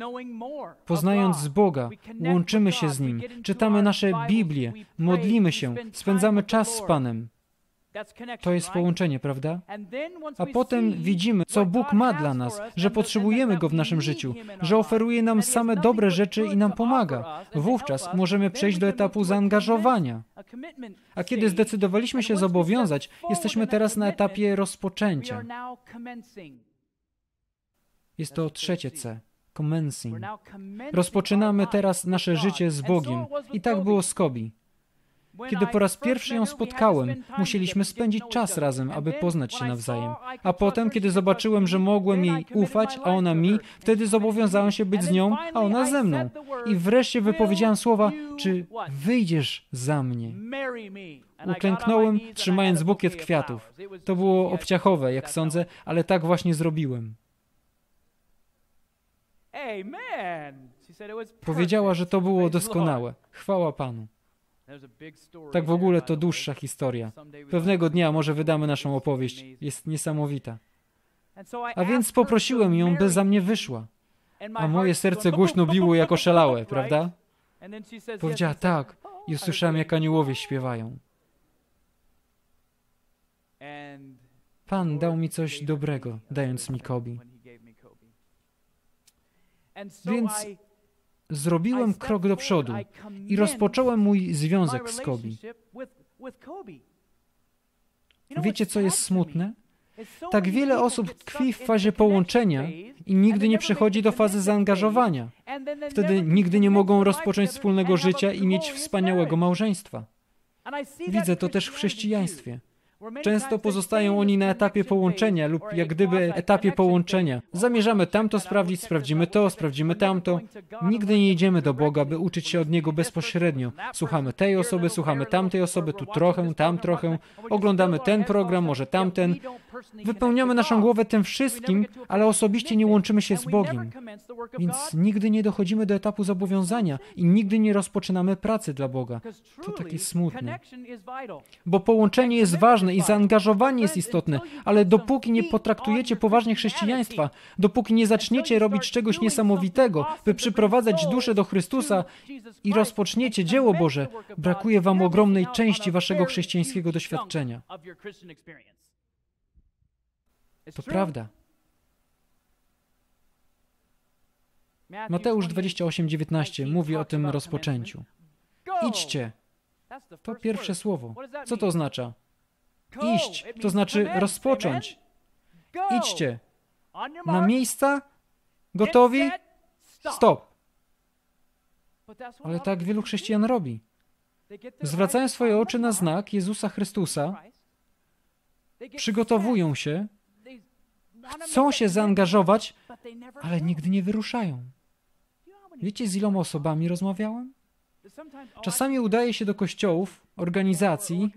Poznając Boga, łączymy się z Nim, czytamy nasze Biblię, modlimy się, spędzamy czas z Panem. To jest połączenie, prawda? A potem widzimy, co Bóg ma dla nas, że potrzebujemy Go w naszym życiu, że oferuje nam same dobre rzeczy i nam pomaga. Wówczas możemy przejść do etapu zaangażowania. A kiedy zdecydowaliśmy się zobowiązać, jesteśmy teraz na etapie rozpoczęcia. Jest to trzecie C. Commencing. Rozpoczynamy teraz nasze życie z Bogiem. I tak było z Kobi. Kiedy po raz pierwszy ją spotkałem, musieliśmy spędzić czas razem, aby poznać się nawzajem. A potem, kiedy zobaczyłem, że mogłem jej ufać, a ona mi, wtedy zobowiązałem się być z nią, a ona ze mną. I wreszcie wypowiedziałem słowa: czy wyjdziesz za mnie? Uklęknąłem, trzymając bukiet kwiatów. To było obciachowe, jak sądzę, ale tak właśnie zrobiłem. Powiedziała, że to było doskonałe. Chwała Panu. Tak w ogóle to dłuższa historia. Pewnego dnia może wydamy naszą opowieść. Jest niesamowita. A więc poprosiłem ją, by za mnie wyszła. A moje serce głośno biło jak oszalałe, prawda? Powiedziała tak i usłyszałem, jak aniołowie śpiewają. Pan dał mi coś dobrego, dając mi Kobe. Więc zrobiłem krok do przodu i rozpocząłem mój związek z Kobe. Wiecie, co jest smutne? Tak wiele osób tkwi w fazie połączenia i nigdy nie przechodzi do fazy zaangażowania. Wtedy nigdy nie mogą rozpocząć wspólnego życia i mieć wspaniałego małżeństwa. Widzę to też w chrześcijaństwie. Często pozostają oni na etapie połączenia lub jak gdyby etapie połączenia. Zamierzamy tamto sprawdzić, sprawdzimy to, sprawdzimy tamto. Nigdy nie idziemy do Boga, by uczyć się od Niego bezpośrednio. Słuchamy tej osoby, słuchamy tamtej osoby, tu trochę, tam trochę. Oglądamy ten program, może tamten. Wypełniamy naszą głowę tym wszystkim, ale osobiście nie łączymy się z Bogiem. Więc nigdy nie dochodzimy do etapu zobowiązania i nigdy nie rozpoczynamy pracy dla Boga. To takie smutne. Bo połączenie jest ważne i zaangażowanie jest istotne, ale dopóki nie potraktujecie poważnie chrześcijaństwa, dopóki nie zaczniecie robić czegoś niesamowitego, by przyprowadzać duszę do Chrystusa i rozpoczniecie dzieło Boże, brakuje wam ogromnej części waszego chrześcijańskiego doświadczenia. To prawda. Mateusz 28:19 mówi o tym rozpoczęciu. Idźcie. To pierwsze słowo. Co to oznacza? Iść, to znaczy rozpocząć. Idźcie. Na miejsca? Gotowi? Stop. Ale tak wielu chrześcijan robi. Zwracają swoje oczy na znak Jezusa Chrystusa, przygotowują się, chcą się zaangażować, ale nigdy nie wyruszają. Wiecie, z iloma osobami rozmawiałem? Czasami udaje się do kościołów, organizacji,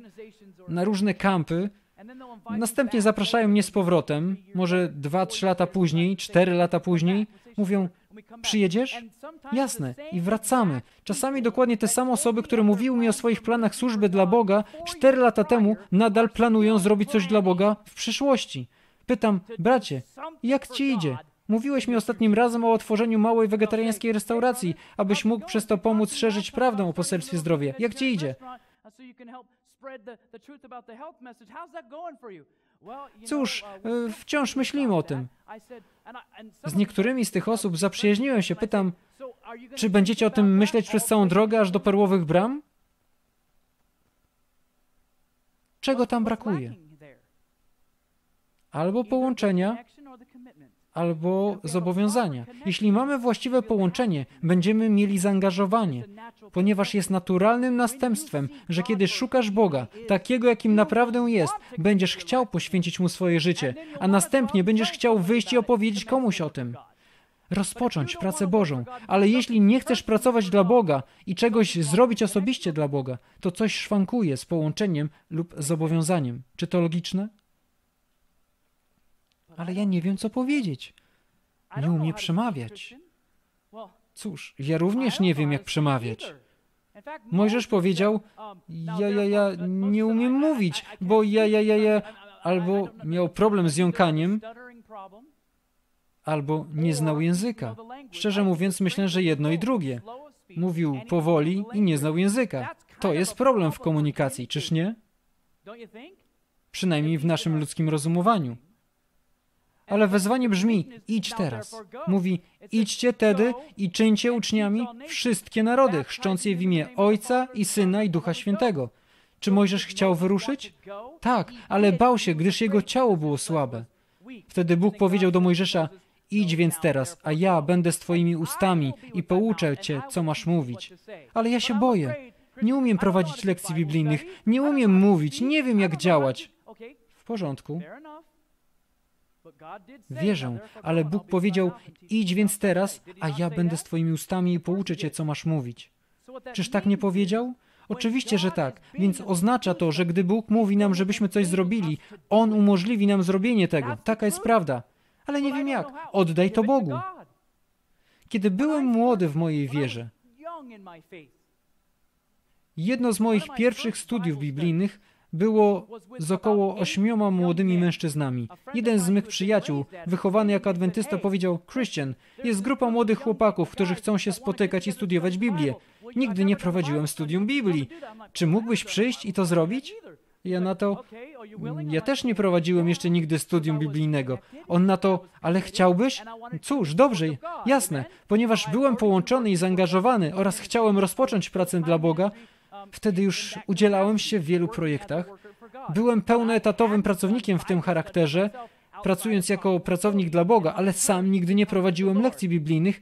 na różne kampy, następnie zapraszają mnie z powrotem, może 2-3 lata później, 4 lata później, mówią, przyjedziesz? Jasne, i wracamy. Czasami dokładnie te same osoby, które mówiły mi o swoich planach służby dla Boga 4 lata temu, nadal planują zrobić coś dla Boga w przyszłości. Pytam, bracie, jak ci idzie? Mówiłeś mi ostatnim razem o otworzeniu małej wegetariańskiej restauracji, abyś mógł przez to pomóc szerzyć prawdę o poselstwie zdrowia. Jak ci idzie? Cóż, wciąż myślimy o tym. Z niektórymi z tych osób zaprzyjaźniłem się. Pytam, czy będziecie o tym myśleć przez całą drogę aż do Perłowych Bram? Czego tam brakuje? Albo połączenia, albo zobowiązania. Jeśli mamy właściwe połączenie, będziemy mieli zaangażowanie, ponieważ jest naturalnym następstwem, że kiedy szukasz Boga, takiego jakim naprawdę jest, będziesz chciał poświęcić Mu swoje życie, a następnie będziesz chciał wyjść i opowiedzieć komuś o tym. Rozpocząć pracę Bożą, ale jeśli nie chcesz pracować dla Boga i czegoś zrobić osobiście dla Boga, to coś szwankuje z połączeniem lub zobowiązaniem. Czy to logiczne? Ale ja nie wiem, co powiedzieć. Nie umiem przemawiać. Cóż, ja również nie wiem, jak przemawiać. Mojżesz powiedział, ja nie umiem mówić, bo ja, albo miał problem z jąkaniem, albo nie znał języka. Szczerze mówiąc, myślę, że jedno i drugie. Mówił powoli i nie znał języka. To jest problem w komunikacji, czyż nie? Przynajmniej w naszym ludzkim rozumowaniu. Ale wezwanie brzmi, idź teraz. Mówi, idźcie tedy i czyńcie uczniami wszystkie narody, chrzcząc je w imię Ojca i Syna i Ducha Świętego. Czy Mojżesz chciał wyruszyć? Tak, ale bał się, gdyż jego ciało było słabe. Wtedy Bóg powiedział do Mojżesza, idź więc teraz, a ja będę z twoimi ustami i pouczę cię, co masz mówić. Ale ja się boję. Nie umiem prowadzić lekcji biblijnych, nie umiem mówić, nie wiem, jak działać. W porządku. Wierzę, ale Bóg powiedział, idź więc teraz, a ja będę z twoimi ustami i pouczę cię, co masz mówić. Czyż tak nie powiedział? Oczywiście, że tak. Więc oznacza to, że gdy Bóg mówi nam, żebyśmy coś zrobili, On umożliwi nam zrobienie tego. Taka jest prawda. Ale nie wiem jak. Oddaj to Bogu. Kiedy byłem młody w mojej wierze, jedno z moich pierwszych studiów biblijnych było z około 8 młodymi mężczyznami. Jeden z mych przyjaciół, wychowany jako adwentysta, powiedział: Christian, jest grupa młodych chłopaków, którzy chcą się spotykać i studiować Biblię. Nigdy nie prowadziłem studium Biblii. Czy mógłbyś przyjść i to zrobić? Ja na to: ja też nie prowadziłem jeszcze nigdy studium biblijnego. On na to: ale chciałbyś? Cóż, dobrze, jasne. Ponieważ byłem połączony i zaangażowany oraz chciałem rozpocząć pracę dla Boga, wtedy już udzielałem się w wielu projektach. Byłem pełnoetatowym pracownikiem w tym charakterze, pracując jako pracownik dla Boga, ale sam nigdy nie prowadziłem lekcji biblijnych,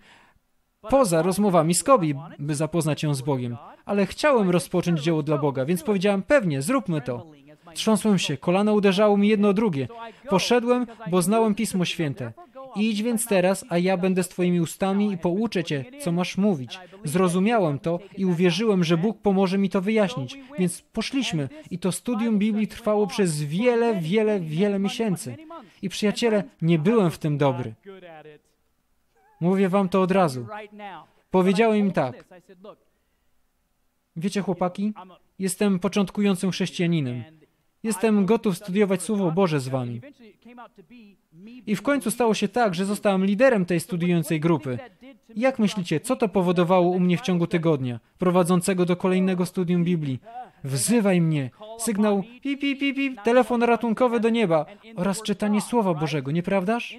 poza rozmowami z Kobi, by zapoznać ją z Bogiem. Ale chciałem rozpocząć dzieło dla Boga, więc powiedziałem: pewnie, zróbmy to. Trząsłem się, kolana uderzało mi jedno o drugie. Poszedłem, bo znałem Pismo Święte. Idź więc teraz, a ja będę z twoimi ustami i pouczę cię, co masz mówić. Zrozumiałem to i uwierzyłem, że Bóg pomoże mi to wyjaśnić. Więc poszliśmy i to studium Biblii trwało przez wiele miesięcy. I przyjaciele, nie byłem w tym dobry. Mówię wam to od razu. Powiedziałem im tak: wiecie, chłopaki, jestem początkującym chrześcijaninem. Jestem gotów studiować Słowo Boże z wami. I w końcu stało się tak, że zostałem liderem tej studiującej grupy. Jak myślicie, co to powodowało u mnie w ciągu tygodnia, prowadzącego do kolejnego studium Biblii? Wzywaj mnie, sygnał pip, pip, pip, pip, telefon ratunkowy do nieba oraz czytanie Słowa Bożego, nieprawdaż?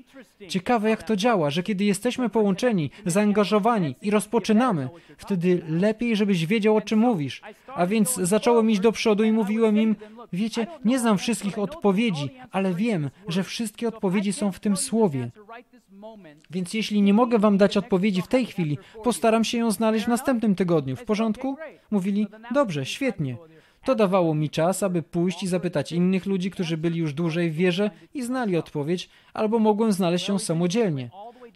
Ciekawe, jak to działa, że kiedy jesteśmy połączeni, zaangażowani i rozpoczynamy, wtedy lepiej, żebyś wiedział, o czym mówisz. A więc zacząłem iść do przodu i mówiłem im: wiecie, nie znam wszystkich odpowiedzi, ale wiem, że wszystkie odpowiedzi są w tym Słowie. Więc jeśli nie mogę wam dać odpowiedzi w tej chwili, postaram się ją znaleźć w następnym tygodniu. W porządku? Mówili: dobrze, świetnie. To dawało mi czas, aby pójść i zapytać innych ludzi, którzy byli już dłużej w wierze i znali odpowiedź, albo mogłem znaleźć ją samodzielnie.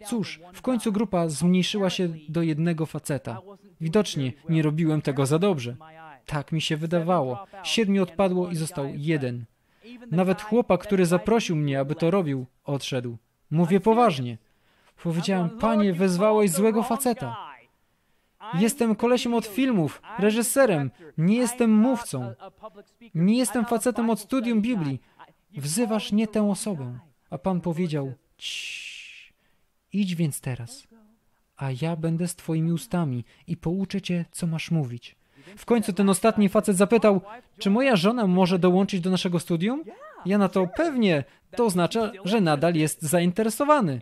Cóż, w końcu grupa zmniejszyła się do jednego faceta. Widocznie nie robiłem tego za dobrze. Tak mi się wydawało. 7 odpadło i został 1. Nawet chłopak, który zaprosił mnie, aby to robił, odszedł. Mówię poważnie. Powiedziałem: Panie, wezwałeś złego faceta. Jestem kolesiem od filmów, reżyserem, nie jestem mówcą. Nie jestem facetem od studium Biblii. Wzywasz nie tę osobę. A Pan powiedział: ciii, idź więc teraz, a ja będę z twoimi ustami i pouczę cię, co masz mówić. W końcu ten ostatni facet zapytał: czy moja żona może dołączyć do naszego studium? Ja na to: pewnie. To oznacza, że nadal jest zainteresowany.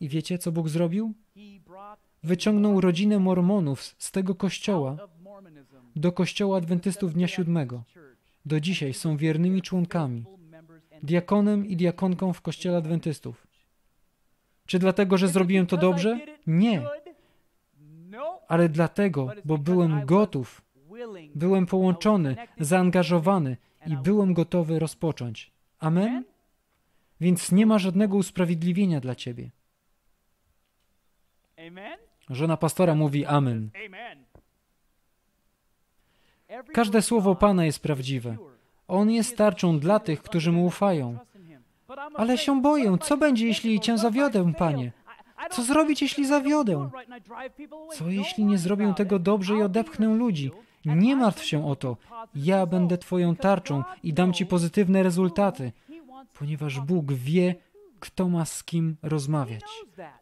I wiecie, co Bóg zrobił? Wyciągnął rodzinę Mormonów z tego kościoła do kościoła adwentystów Dnia Siódmego. Do dzisiaj są wiernymi członkami, diakonem i diakonką w kościele adwentystów. Czy dlatego, że zrobiłem to dobrze? Nie. Ale dlatego, bo byłem gotów, byłem połączony, zaangażowany i byłem gotowy rozpocząć. Amen? Więc nie ma żadnego usprawiedliwienia dla ciebie. Żona pastora mówi amen. Każde słowo Pana jest prawdziwe. On jest tarczą dla tych, którzy Mu ufają. Ale się boję, co będzie, jeśli Cię zawiodę, Panie? Co zrobić, jeśli zawiodę? Co jeśli nie zrobię tego dobrze i odepchnę ludzi? Nie martw się o to. Ja będę Twoją tarczą i dam Ci pozytywne rezultaty, ponieważ Bóg wie, kto ma z kim rozmawiać.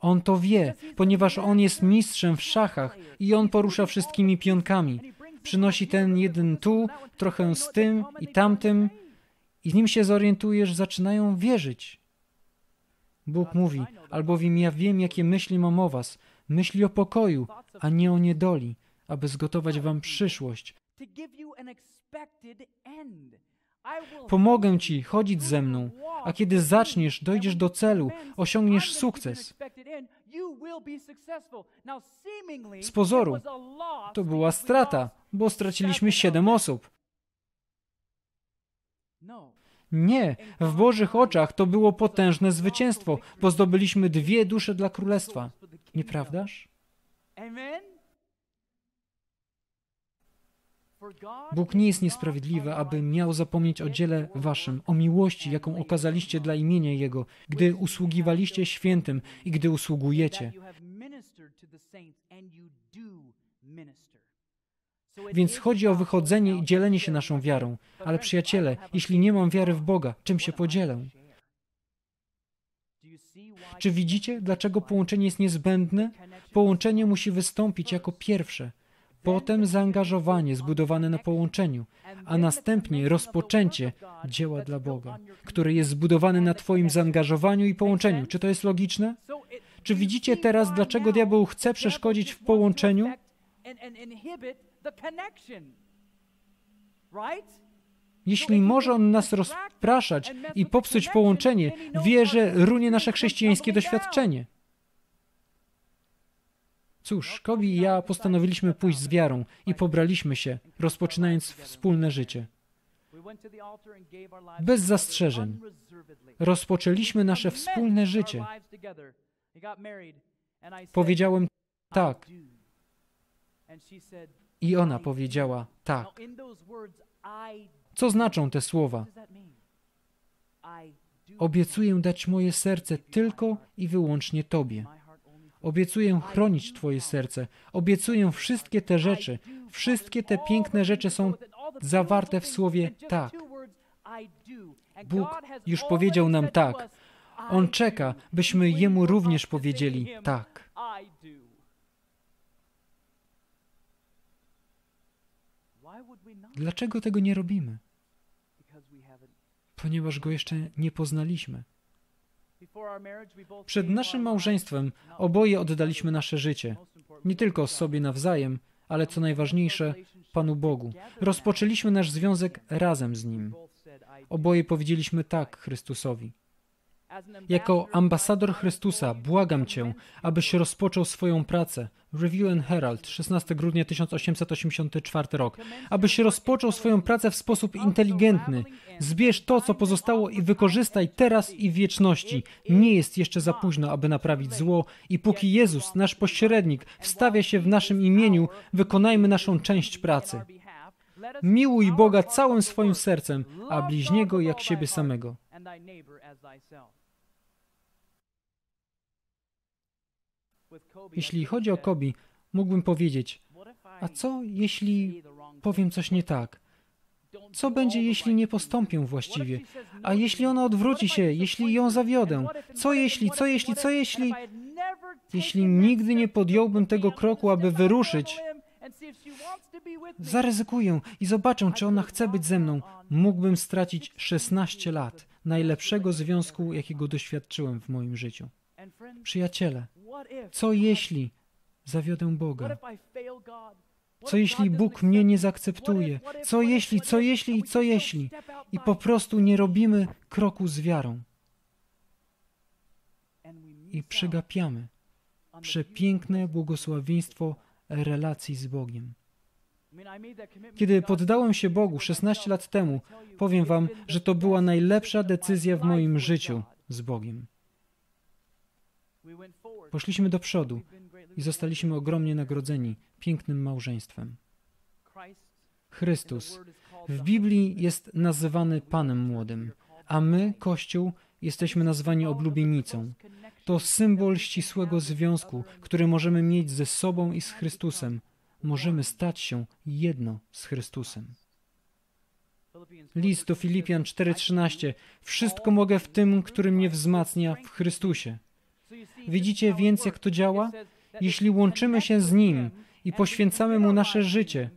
On to wie, ponieważ On jest mistrzem w szachach i On porusza wszystkimi pionkami. Przynosi ten jeden tu, trochę z tym i tamtym i nim się zorientujesz, zaczynają wierzyć. Bóg mówi: albowiem ja wiem, jakie myśli mam o was, myśli o pokoju, a nie o niedoli, aby zgotować wam przyszłość. Pomogę ci chodzić ze mną, a kiedy zaczniesz, dojdziesz do celu, osiągniesz sukces. Z pozoru to była strata, bo straciliśmy 7 osób. Nie, w Bożych oczach to było potężne zwycięstwo, bo zdobyliśmy 2 dusze dla Królestwa. Nieprawdaż? Bóg nie jest niesprawiedliwy, aby miał zapomnieć o dziele waszym, o miłości, jaką okazaliście dla imienia Jego, gdy usługiwaliście świętym i gdy usługujecie. Więc chodzi o wychodzenie i dzielenie się naszą wiarą. Ale przyjaciele, jeśli nie mam wiary w Boga, czym się podzielę? Czy widzicie, dlaczego połączenie jest niezbędne? Połączenie musi wystąpić jako pierwsze. Potem zaangażowanie zbudowane na połączeniu, a następnie rozpoczęcie dzieła dla Boga, które jest zbudowane na Twoim zaangażowaniu i połączeniu. Czy to jest logiczne? Czy widzicie teraz, dlaczego diabeł chce przeszkodzić w połączeniu? Jeśli może on nas rozpraszać i popsuć połączenie, wie, że runie nasze chrześcijańskie doświadczenie. Cóż, Kobi i ja postanowiliśmy pójść z wiarą i pobraliśmy się, rozpoczynając wspólne życie. Bez zastrzeżeń. Rozpoczęliśmy nasze wspólne życie. Powiedziałem tak. I ona powiedziała tak. Co znaczą te słowa? Obiecuję dać moje serce tylko i wyłącznie Tobie. Obiecuję chronić Twoje serce. Obiecuję wszystkie te rzeczy. Wszystkie te piękne rzeczy są zawarte w słowie tak. Bóg już powiedział nam tak. On czeka, byśmy Jemu również powiedzieli tak. Dlaczego tego nie robimy? Ponieważ Go jeszcze nie poznaliśmy. Przed naszym małżeństwem oboje oddaliśmy nasze życie. Nie tylko sobie nawzajem, ale co najważniejsze, Panu Bogu. Rozpoczęliśmy nasz związek razem z Nim. Oboje powiedzieliśmy tak Chrystusowi. Jako ambasador Chrystusa błagam Cię, abyś rozpoczął swoją pracę. Review and Herald, 16 grudnia 1884 rok. Abyś rozpoczął swoją pracę w sposób inteligentny. Zbierz to, co pozostało i wykorzystaj teraz i w wieczności. Nie jest jeszcze za późno, aby naprawić zło i póki Jezus, nasz pośrednik, wstawia się w naszym imieniu, wykonajmy naszą część pracy. Miłuj Boga całym swoim sercem, a bliźniego jak siebie samego. Jeśli chodzi o Kobi, mógłbym powiedzieć, a co jeśli powiem coś nie tak? Co będzie, jeśli nie postąpię właściwie? A jeśli ona odwróci się, jeśli ją zawiodę? Co jeśli? Jeśli nigdy nie podjąłbym tego kroku, aby wyruszyć, zaryzykuję i zobaczę, czy ona chce być ze mną. Mógłbym stracić 16 lat najlepszego związku, jakiego doświadczyłem w moim życiu. Przyjaciele, co jeśli zawiodę Boga? Co jeśli Bóg mnie nie zaakceptuje? Co jeśli? I po prostu nie robimy kroku z wiarą. I przegapiamy przepiękne błogosławieństwo relacji z Bogiem. Kiedy poddałem się Bogu 16 lat temu, powiem wam, że to była najlepsza decyzja w moim życiu z Bogiem. Poszliśmy do przodu i zostaliśmy ogromnie nagrodzeni pięknym małżeństwem. Chrystus w Biblii jest nazywany Panem Młodym, a my, Kościół, jesteśmy nazwani oblubienicą. To symbol ścisłego związku, który możemy mieć ze sobą i z Chrystusem. Możemy stać się jedno z Chrystusem. List do Filipian 4:13. Wszystko mogę w tym, który mnie wzmacnia w Chrystusie. Widzicie więc, jak to działa? Jeśli łączymy się z Nim i poświęcamy Mu nasze życie,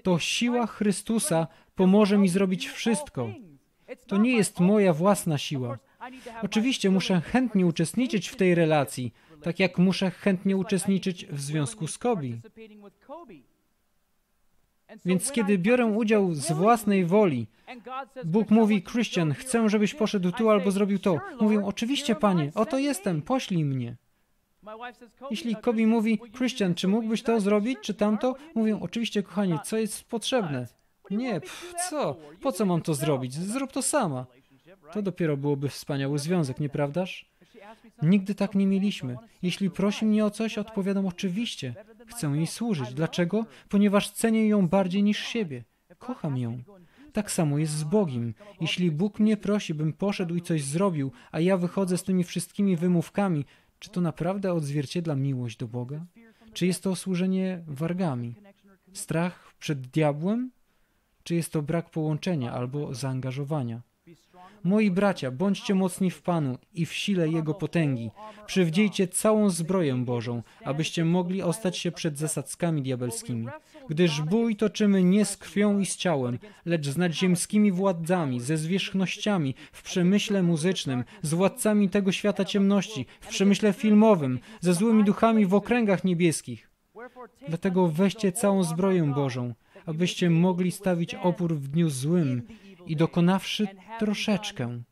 to siła Chrystusa pomoże mi zrobić wszystko. To nie jest moja własna siła. Oczywiście muszę chętnie uczestniczyć w tej relacji, tak jak muszę chętnie uczestniczyć w związku z Kobi. Więc kiedy biorę udział z własnej woli, Bóg mówi, Christian, chcę, żebyś poszedł tu albo zrobił to. Mówię, oczywiście, Panie, oto jestem, poślij mnie. Jeśli Kobi mówi, Christian, czy mógłbyś to zrobić, czy tamto? Mówię, oczywiście, kochanie, co jest potrzebne? Nie, co? Po co mam to zrobić? Zrób to sama. To dopiero byłoby wspaniały związek, nieprawdaż? Nigdy tak nie mieliśmy. Jeśli prosi mnie o coś, odpowiadam oczywiście. Chcę jej służyć. Dlaczego? Ponieważ cenię ją bardziej niż siebie. Kocham ją. Tak samo jest z Bogiem. Jeśli Bóg mnie prosi, bym poszedł i coś zrobił, a ja wychodzę z tymi wszystkimi wymówkami, czy to naprawdę odzwierciedla miłość do Boga? Czy jest to służenie wargami? Strach przed diabłem? Czy jest to brak połączenia albo zaangażowania? Moi bracia, bądźcie mocni w Panu i w sile Jego potęgi. Przywdziejcie całą zbroję Bożą, abyście mogli ostać się przed zasadzkami diabelskimi. Gdyż bój toczymy nie z krwią i z ciałem, lecz z nadziemskimi władzami, ze zwierzchnościami, w przemyśle muzycznym, z władcami tego świata ciemności, w przemyśle filmowym, ze złymi duchami w okręgach niebieskich. Dlatego weźcie całą zbroję Bożą, abyście mogli stawić opór w dniu złym i dokonawszy troszeczkę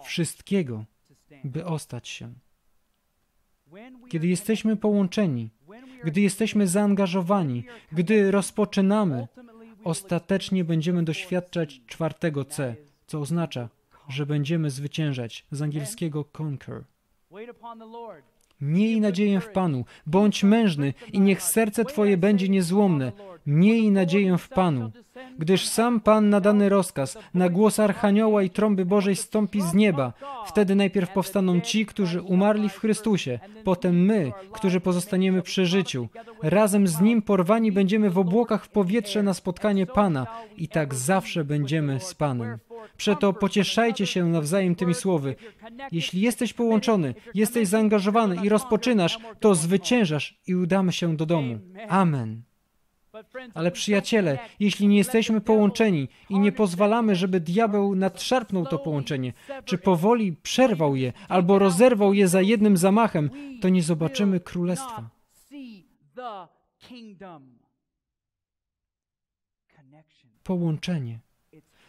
wszystkiego, by ostać się. Kiedy jesteśmy połączeni, gdy jesteśmy zaangażowani, gdy rozpoczynamy, ostatecznie będziemy doświadczać 4 C, co oznacza, że będziemy zwyciężać, z angielskiego conquer. Miej nadzieję w Panu, bądź mężny i niech serce Twoje będzie niezłomne. Miej nadzieję w Panu, gdyż sam Pan na dany rozkaz, na głos Archanioła i trąby Bożej stąpi z nieba. Wtedy najpierw powstaną ci, którzy umarli w Chrystusie, potem my, którzy pozostaniemy przy życiu. Razem z Nim porwani będziemy w obłokach w powietrze na spotkanie Pana i tak zawsze będziemy z Panem. Przeto pocieszajcie się nawzajem tymi słowy. Jeśli jesteś połączony, jesteś zaangażowany i rozpoczynasz, to zwyciężasz i udamy się do domu. Amen. Ale przyjaciele, jeśli nie jesteśmy połączeni i nie pozwalamy, żeby diabeł nadszarpnął to połączenie, czy powoli przerwał je albo rozerwał je za jednym zamachem, to nie zobaczymy królestwa. Połączenie.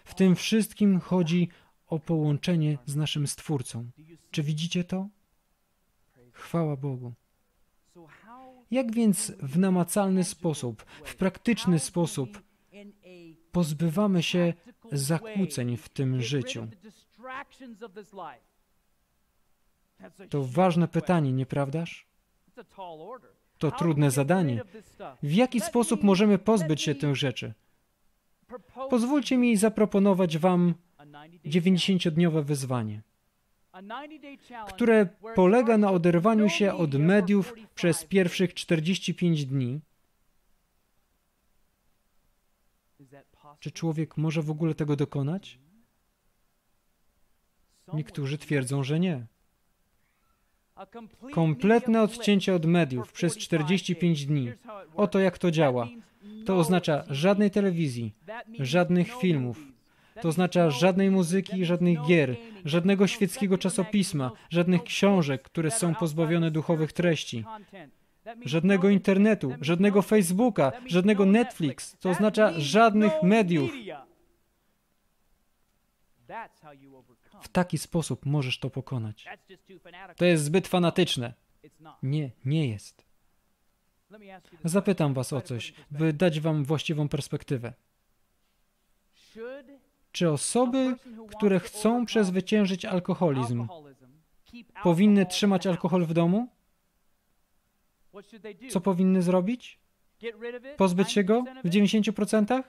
W tym wszystkim chodzi o połączenie z naszym Stwórcą. Czy widzicie to? Chwała Bogu. Jak więc w namacalny sposób, w praktyczny sposób pozbywamy się zakłóceń w tym życiu? To ważne pytanie, nieprawdaż? To trudne zadanie. W jaki sposób możemy pozbyć się tych rzeczy? Pozwólcie mi zaproponować Wam 90-dniowe wyzwanie, które polega na oderwaniu się od mediów przez pierwszych 45 dni. Czy człowiek może w ogóle tego dokonać? Niektórzy twierdzą, że nie. Kompletne odcięcie od mediów przez 45 dni. Oto jak to działa. To oznacza żadnej telewizji, żadnych filmów. To oznacza żadnej muzyki, żadnych gier, żadnego świeckiego czasopisma, żadnych książek, które są pozbawione duchowych treści. Żadnego internetu, żadnego Facebooka, żadnego Netflix. To oznacza żadnych mediów. W taki sposób możesz to pokonać. To jest zbyt fanatyczne. Nie, nie jest. Zapytam Was o coś, by dać Wam właściwą perspektywę. Czy osoby, które chcą przezwyciężyć alkoholizm, powinny trzymać alkohol w domu? Co powinny zrobić? Pozbyć się go w 90%?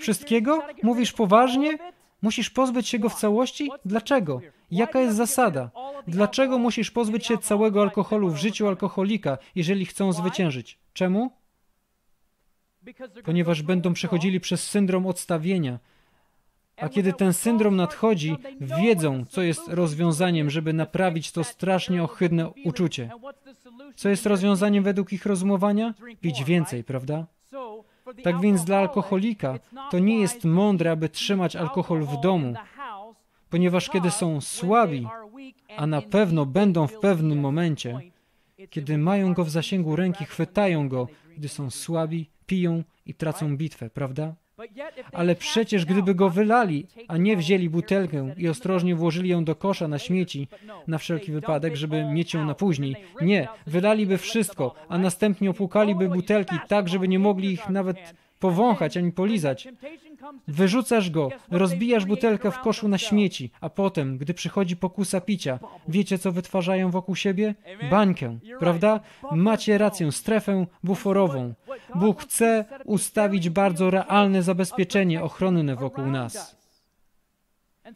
Wszystkiego? Mówisz poważnie? Musisz pozbyć się go w całości? Dlaczego? Jaka jest zasada? Dlaczego musisz pozbyć się całego alkoholu w życiu alkoholika, jeżeli chcą zwyciężyć? Czemu? Ponieważ będą przechodzili przez syndrom odstawienia. A kiedy ten syndrom nadchodzi, wiedzą, co jest rozwiązaniem, żeby naprawić to strasznie ohydne uczucie. Co jest rozwiązaniem według ich rozumowania? Pić więcej, prawda? Tak więc dla alkoholika to nie jest mądre, aby trzymać alkohol w domu, ponieważ kiedy są słabi, a na pewno będą w pewnym momencie, kiedy mają go w zasięgu ręki, chwytają go, gdy są słabi, piją i tracą bitwę, prawda? Ale przecież gdyby go wylali, a nie wzięli butelkę i ostrożnie włożyli ją do kosza na śmieci, na wszelki wypadek, żeby mieć ją na później. Nie, wylaliby wszystko, a następnie opłukaliby butelki tak, żeby nie mogli ich nawet powąchać ani polizać. Wyrzucasz go, rozbijasz butelkę w koszu na śmieci, a potem, gdy przychodzi pokusa picia, wiecie, co wytwarzają wokół siebie? Bańkę, prawda? Macie rację, strefę buforową. Bóg chce ustawić bardzo realne zabezpieczenie ochronne wokół nas.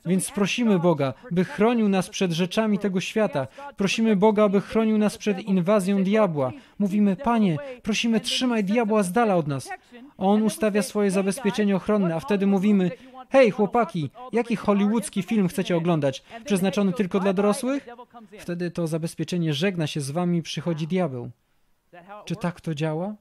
Więc prosimy Boga, by chronił nas przed rzeczami tego świata. Prosimy Boga, by chronił nas przed inwazją diabła. Mówimy, Panie, prosimy, trzymaj diabła z dala od nas. On ustawia swoje zabezpieczenie ochronne, a wtedy mówimy, hej, chłopaki, jaki hollywoodzki film chcecie oglądać? Przeznaczony tylko dla dorosłych? Wtedy to zabezpieczenie żegna się z wami i przychodzi diabeł. Czy tak to działa?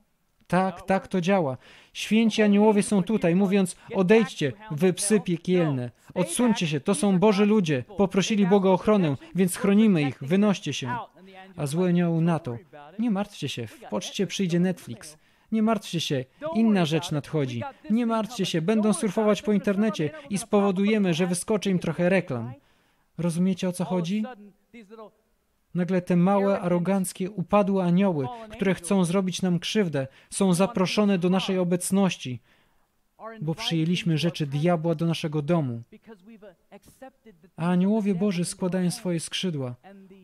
Tak to działa. Święci aniołowie są tutaj, mówiąc, odejdźcie, wy psy piekielne. Odsuńcie się, to są Boży ludzie. Poprosili Boga o ochronę, więc chronimy ich, wynoście się. A zły anioł na to, nie martwcie się, w poczcie przyjdzie Netflix. Nie martwcie się, inna rzecz nadchodzi. Nie martwcie się, będą surfować po internecie i spowodujemy, że wyskoczy im trochę reklam. Rozumiecie, o co chodzi? Nagle te małe, aroganckie, upadłe anioły, które chcą zrobić nam krzywdę, są zaproszone do naszej obecności, bo przyjęliśmy rzeczy diabła do naszego domu. A aniołowie Boży składają swoje skrzydła,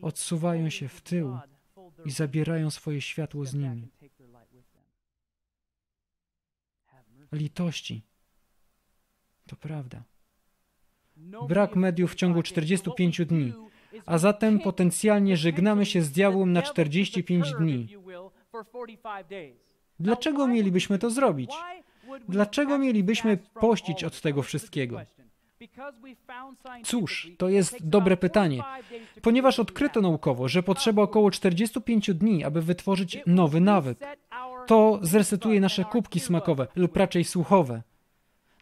odsuwają się w tył i zabierają swoje światło z nimi. Litości. To prawda. Brak mediów w ciągu 45 dni. A zatem potencjalnie żegnamy się z diabłem na 45 dni. Dlaczego mielibyśmy to zrobić? Dlaczego mielibyśmy pościć od tego wszystkiego? Cóż, to jest dobre pytanie. Ponieważ odkryto naukowo, że potrzeba około 45 dni, aby wytworzyć nowy nawyk. To zresetuje nasze kubki smakowe lub raczej słuchowe.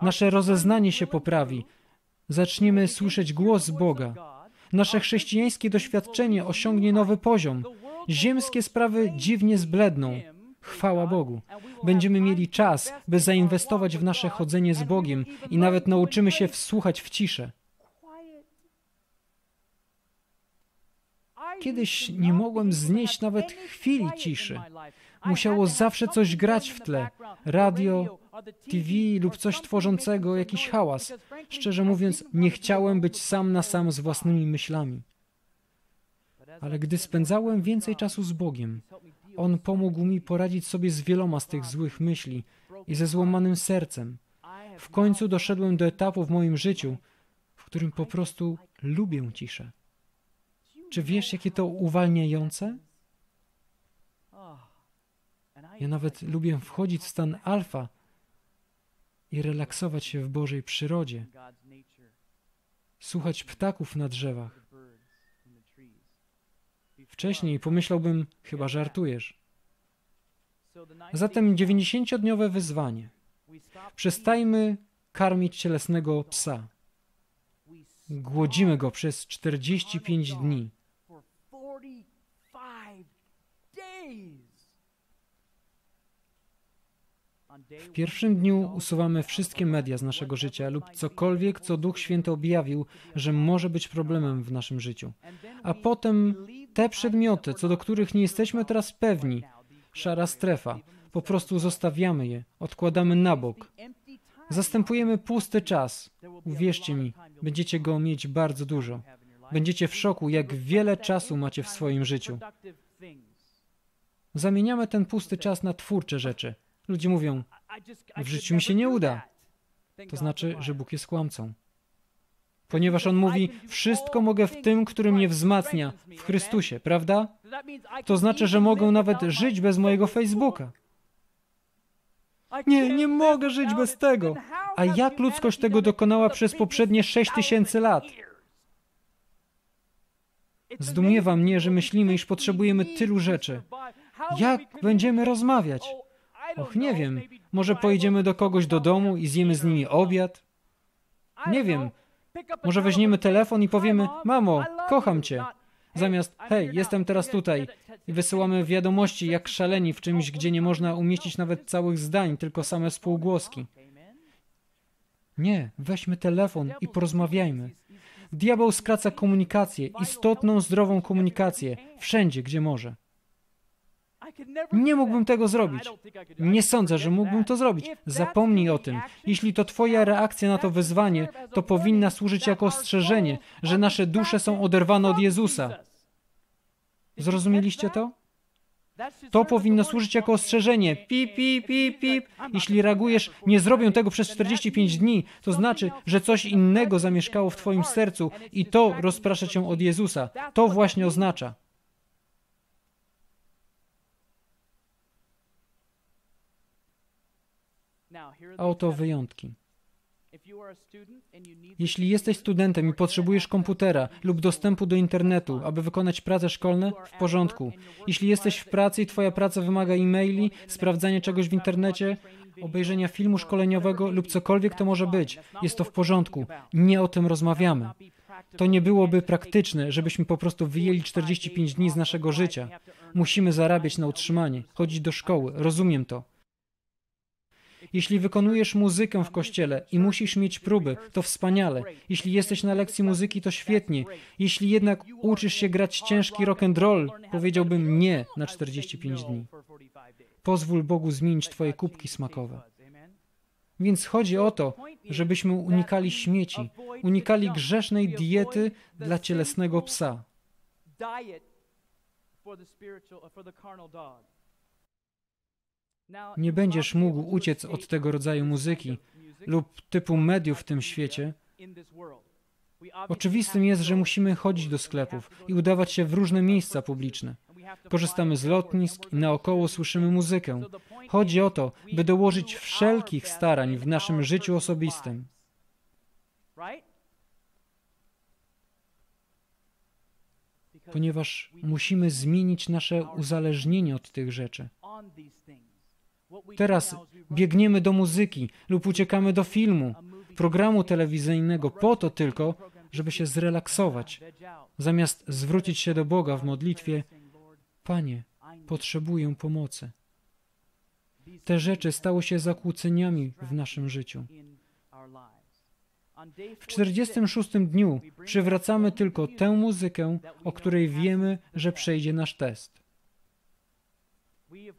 Nasze rozeznanie się poprawi. Zaczniemy słyszeć głos Boga. Nasze chrześcijańskie doświadczenie osiągnie nowy poziom. Ziemskie sprawy dziwnie zbledną. Chwała Bogu. Będziemy mieli czas, by zainwestować w nasze chodzenie z Bogiem i nawet nauczymy się wsłuchać w ciszę. Kiedyś nie mogłem znieść nawet chwili ciszy. Musiało zawsze coś grać w tle. Radio, TV lub coś tworzącego, jakiś hałas. Szczerze mówiąc, nie chciałem być sam na sam z własnymi myślami. Ale gdy spędzałem więcej czasu z Bogiem, On pomógł mi poradzić sobie z wieloma z tych złych myśli i ze złamanym sercem. W końcu doszedłem do etapu w moim życiu, w którym po prostu lubię ciszę. Czy wiesz, jakie to uwalniające? Ja nawet lubię wchodzić w stan alfa i relaksować się w Bożej przyrodzie, słuchać ptaków na drzewach. Wcześniej pomyślałbym, chyba żartujesz. Zatem 90-dniowe wyzwanie. Przestajmy karmić cielesnego psa. Głodzimy go przez 45 dni. W pierwszym dniu usuwamy wszystkie media z naszego życia lub cokolwiek, co Duch Święty objawił, że może być problemem w naszym życiu. A potem te przedmioty, co do których nie jesteśmy teraz pewni, szara strefa, po prostu zostawiamy je, odkładamy na bok. Zastępujemy pusty czas. Uwierzcie mi, będziecie go mieć bardzo dużo. Będziecie w szoku, jak wiele czasu macie w swoim życiu. Zamieniamy ten pusty czas na twórcze rzeczy. Ludzie mówią, w życiu mi się nie uda. To znaczy, że Bóg jest kłamcą. Ponieważ On mówi, wszystko mogę w tym, który mnie wzmacnia, w Chrystusie, prawda? To znaczy, że mogę nawet żyć bez mojego Facebooka. Nie mogę żyć bez tego. A jak ludzkość tego dokonała przez poprzednie 6000 lat? Zdumiewa mnie, że myślimy, iż potrzebujemy tylu rzeczy. Jak będziemy rozmawiać? Och, nie wiem. Może pojedziemy do kogoś do domu i zjemy z nimi obiad? Nie wiem. Może weźmiemy telefon i powiemy, mamo, kocham cię. Zamiast, hej, jestem teraz tutaj. I wysyłamy wiadomości jak szaleni w czymś, gdzie nie można umieścić nawet całych zdań, tylko same spółgłoski. Nie, weźmy telefon i porozmawiajmy. Diabeł skraca komunikację, istotną, zdrową komunikację, wszędzie, gdzie może. Nie mógłbym tego zrobić. Nie sądzę, że mógłbym to zrobić. Zapomnij o tym. Jeśli to twoja reakcja na to wyzwanie, to powinna służyć jako ostrzeżenie, że nasze dusze są oderwane od Jezusa. Zrozumieliście to? To powinno służyć jako ostrzeżenie. Pip, pip, pip, pip. Jeśli reagujesz, nie zrobię tego przez 45 dni, to znaczy, że coś innego zamieszkało w twoim sercu i to rozprasza cię od Jezusa. To właśnie oznacza. A oto wyjątki. Jeśli jesteś studentem i potrzebujesz komputera lub dostępu do internetu, aby wykonać prace szkolne, w porządku. Jeśli jesteś w pracy i twoja praca wymaga e-maili, sprawdzania czegoś w internecie, obejrzenia filmu szkoleniowego lub cokolwiek to może być, jest to w porządku. Nie o tym rozmawiamy. To nie byłoby praktyczne, żebyśmy po prostu wyjęli 45 dni z naszego życia. Musimy zarabiać na utrzymanie, chodzić do szkoły, rozumiem to. Jeśli wykonujesz muzykę w kościele i musisz mieć próby, to wspaniale. Jeśli jesteś na lekcji muzyki, to świetnie. Jeśli jednak uczysz się grać ciężki rock and roll, powiedziałbym nie na 45 dni. Pozwól Bogu zmienić twoje kubki smakowe. Więc chodzi o to, żebyśmy unikali śmieci, unikali grzesznej diety dla cielesnego psa. Nie będziesz mógł uciec od tego rodzaju muzyki lub typu mediów w tym świecie. Oczywistym jest, że musimy chodzić do sklepów i udawać się w różne miejsca publiczne. Korzystamy z lotnisk i naokoło słyszymy muzykę. Chodzi o to, by dołożyć wszelkich starań w naszym życiu osobistym. Ponieważ musimy zmienić nasze uzależnienie od tych rzeczy. Teraz biegniemy do muzyki lub uciekamy do filmu, programu telewizyjnego po to tylko, żeby się zrelaksować, zamiast zwrócić się do Boga w modlitwie: Panie, potrzebuję pomocy. Te rzeczy stały się zakłóceniami w naszym życiu. W 46 dniu przywracamy tylko tę muzykę, o której wiemy, że przejdzie nasz test.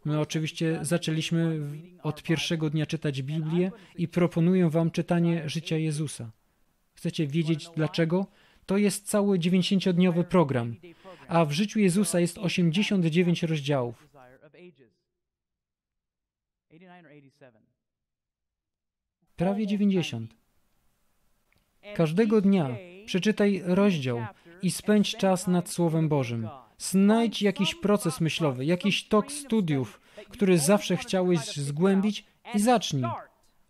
My oczywiście zaczęliśmy od pierwszego dnia czytać Biblię i proponuję wam czytanie życia Jezusa. Chcecie wiedzieć dlaczego? To jest cały 90-dniowy program, a w życiu Jezusa jest 89 rozdziałów. Prawie 90. Każdego dnia przeczytaj rozdział i spędź czas nad Słowem Bożym. Znajdź jakiś proces myślowy, jakiś tok studiów, który zawsze chciałeś zgłębić i zacznij.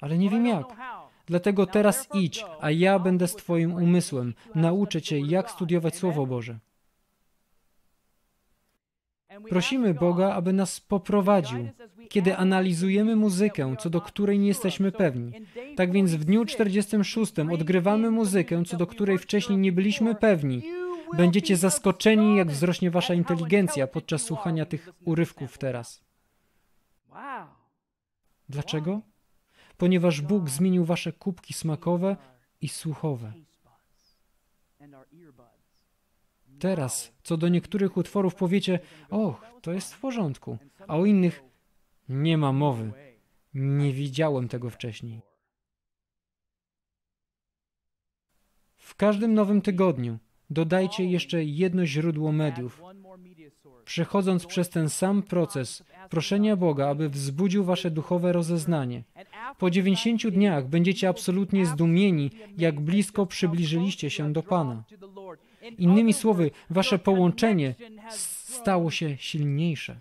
Ale nie wiem jak. Dlatego teraz idź, a ja będę z twoim umysłem. Nauczę cię, jak studiować Słowo Boże. Prosimy Boga, aby nas poprowadził, kiedy analizujemy muzykę, co do której nie jesteśmy pewni. Tak więc w dniu 46 odgrywamy muzykę, co do której wcześniej nie byliśmy pewni. Będziecie zaskoczeni, jak wzrośnie wasza inteligencja podczas słuchania tych urywków teraz. Dlaczego? Ponieważ Bóg zmienił wasze kubki smakowe i słuchowe. Teraz, co do niektórych utworów powiecie: och, to jest w porządku, a o innych nie ma mowy. Nie widziałem tego wcześniej. W każdym nowym tygodniu dodajcie jeszcze jedno źródło mediów. Przechodząc przez ten sam proces proszenia Boga, aby wzbudził wasze duchowe rozeznanie. Po 90 dniach będziecie absolutnie zdumieni, jak blisko przybliżyliście się do Pana. Innymi słowy, wasze połączenie stało się silniejsze.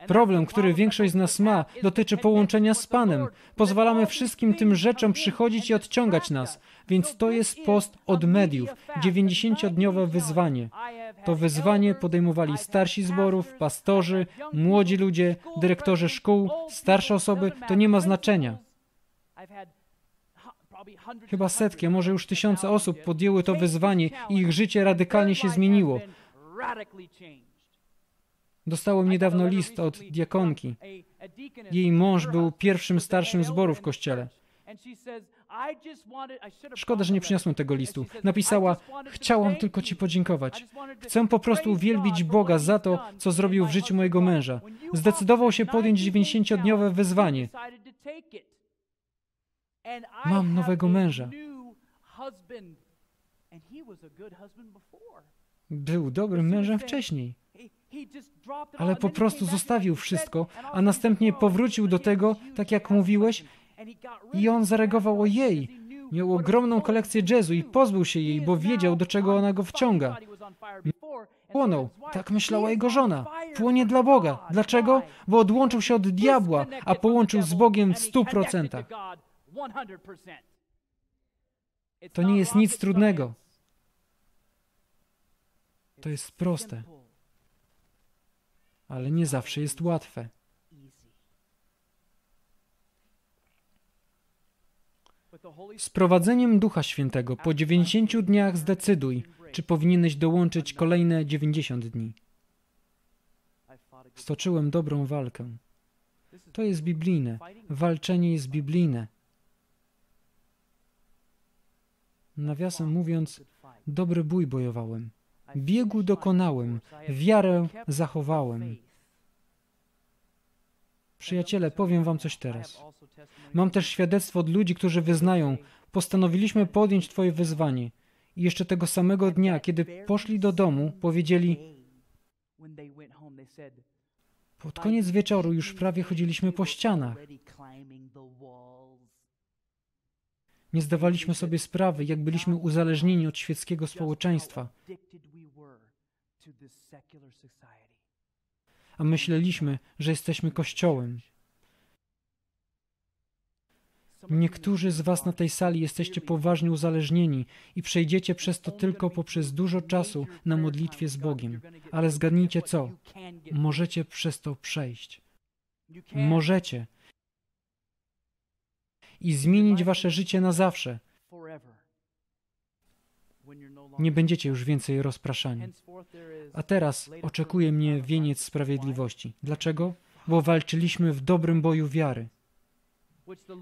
Problem, który większość z nas ma, dotyczy połączenia z Panem. Pozwalamy wszystkim tym rzeczom przychodzić i odciągać nas. Więc to jest post od mediów, 90-dniowe wyzwanie. To wyzwanie podejmowali starsi zborów, pastorzy, młodzi ludzie, dyrektorzy szkół, starsze osoby. To nie ma znaczenia. Chyba setki, a może już tysiące osób podjęły to wyzwanie i ich życie radykalnie się zmieniło. Dostałem niedawno list od diakonki. Jej mąż był pierwszym starszym zboru w kościele. Szkoda, że nie przyniosłem tego listu. Napisała: chciałam tylko Ci podziękować. Chcę po prostu uwielbić Boga za to, co zrobił w życiu mojego męża. Zdecydował się podjąć 90-dniowe wyzwanie. Mam nowego męża. Był dobrym mężem wcześniej, ale po prostu zostawił wszystko, a następnie powrócił do tego, tak jak mówiłeś, i on zareagował: ojej, miał ogromną kolekcję jazzu i pozbył się jej, bo wiedział, do czego ona go wciąga. Płonął. Tak myślała jego żona. Płonie dla Boga. Dlaczego? Bo odłączył się od diabła, a połączył z Bogiem w 100%. To nie jest nic trudnego. To jest proste, ale nie zawsze jest łatwe. Z prowadzeniem Ducha Świętego po 90 dniach zdecyduj, czy powinieneś dołączyć kolejne 90 dni. Stoczyłem dobrą walkę. To jest biblijne. Walczenie jest biblijne. Nawiasem mówiąc, dobry bój bojowałem. Biegu dokonałem. Wiarę zachowałem. Przyjaciele, powiem wam coś teraz. Mam też świadectwo od ludzi, którzy wyznają: postanowiliśmy podjąć Twoje wyzwanie. I jeszcze tego samego dnia, kiedy poszli do domu, powiedzieli: pod koniec wieczoru już prawie chodziliśmy po ścianach. Nie zdawaliśmy sobie sprawy, jak byliśmy uzależnieni od świeckiego społeczeństwa. A myśleliśmy, że jesteśmy Kościołem. Niektórzy z was na tej sali jesteście poważnie uzależnieni i przejdziecie przez to tylko poprzez dużo czasu na modlitwie z Bogiem. Ale zgadnijcie co? Możecie przez to przejść. Możecie. I zmienić wasze życie na zawsze. Nie będziecie już więcej rozpraszani. A teraz oczekuje mnie wieniec sprawiedliwości. Dlaczego? Bo walczyliśmy w dobrym boju wiary,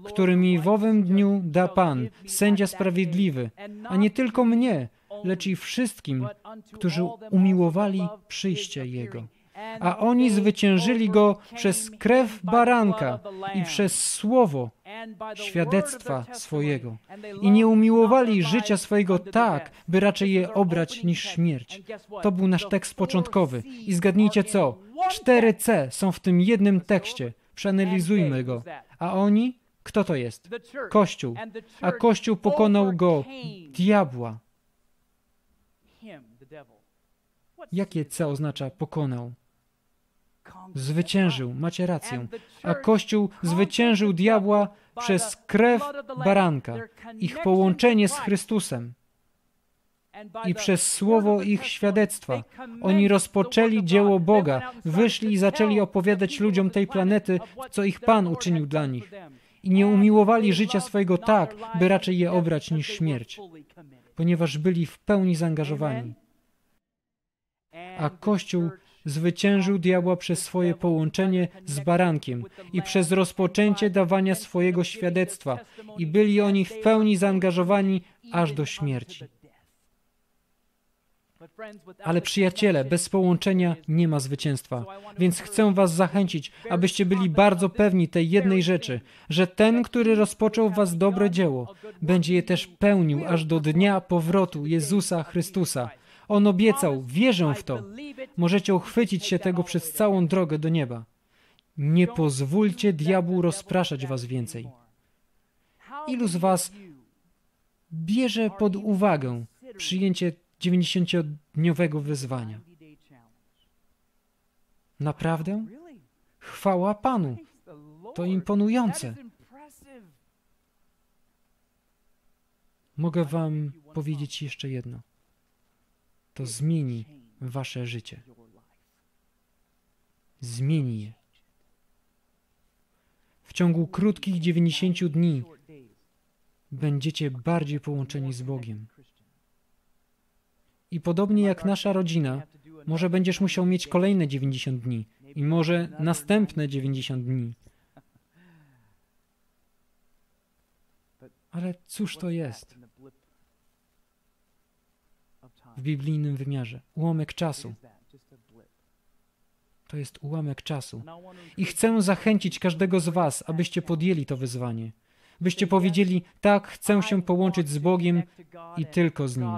który mi w owym dniu da Pan, sędzia sprawiedliwy, a nie tylko mnie, lecz i wszystkim, którzy umiłowali przyjście Jego. A oni zwyciężyli Go przez krew baranka i przez słowo świadectwa swojego. I nie umiłowali życia swojego tak, by raczej je obrać niż śmierć. To był nasz tekst początkowy. I zgadnijcie co? 4C są w tym jednym tekście. Przeanalizujmy go. A oni? Kto to jest? Kościół. A Kościół pokonał go, diabła. Jakie C oznacza pokonał? Zwyciężył, macie rację. A Kościół zwyciężył diabła przez krew baranka, ich połączenie z Chrystusem i przez słowo ich świadectwa. Oni rozpoczęli dzieło Boga, wyszli i zaczęli opowiadać ludziom tej planety, co ich Pan uczynił dla nich. I nie umiłowali życia swojego tak, by raczej je obrać niż śmierć, ponieważ byli w pełni zaangażowani. A Kościół zwyciężył diabła przez swoje połączenie z barankiem i przez rozpoczęcie dawania swojego świadectwa i byli oni w pełni zaangażowani aż do śmierci. Ale przyjaciele, bez połączenia nie ma zwycięstwa. Więc chcę was zachęcić, abyście byli bardzo pewni tej jednej rzeczy, że ten, który rozpoczął w was dobre dzieło, będzie je też pełnił aż do dnia powrotu Jezusa Chrystusa. On obiecał, wierzę w to. Możecie uchwycić się tego przez całą drogę do nieba. Nie pozwólcie diabłu rozpraszać was więcej. Ilu z was bierze pod uwagę przyjęcie 90-dniowego wyzwania? Naprawdę? Chwała Panu. To imponujące. Mogę wam powiedzieć jeszcze jedno. To zmieni wasze życie. Zmieni je. W ciągu krótkich 90 dni będziecie bardziej połączeni z Bogiem. I podobnie jak nasza rodzina, może będziesz musiał mieć kolejne 90 dni i może następne 90 dni. Ale cóż to jest? W biblijnym wymiarze. Ułamek czasu. To jest ułamek czasu. I chcę zachęcić każdego z was, abyście podjęli to wyzwanie. Byście powiedzieli, tak, chcę się połączyć z Bogiem i tylko z Nim.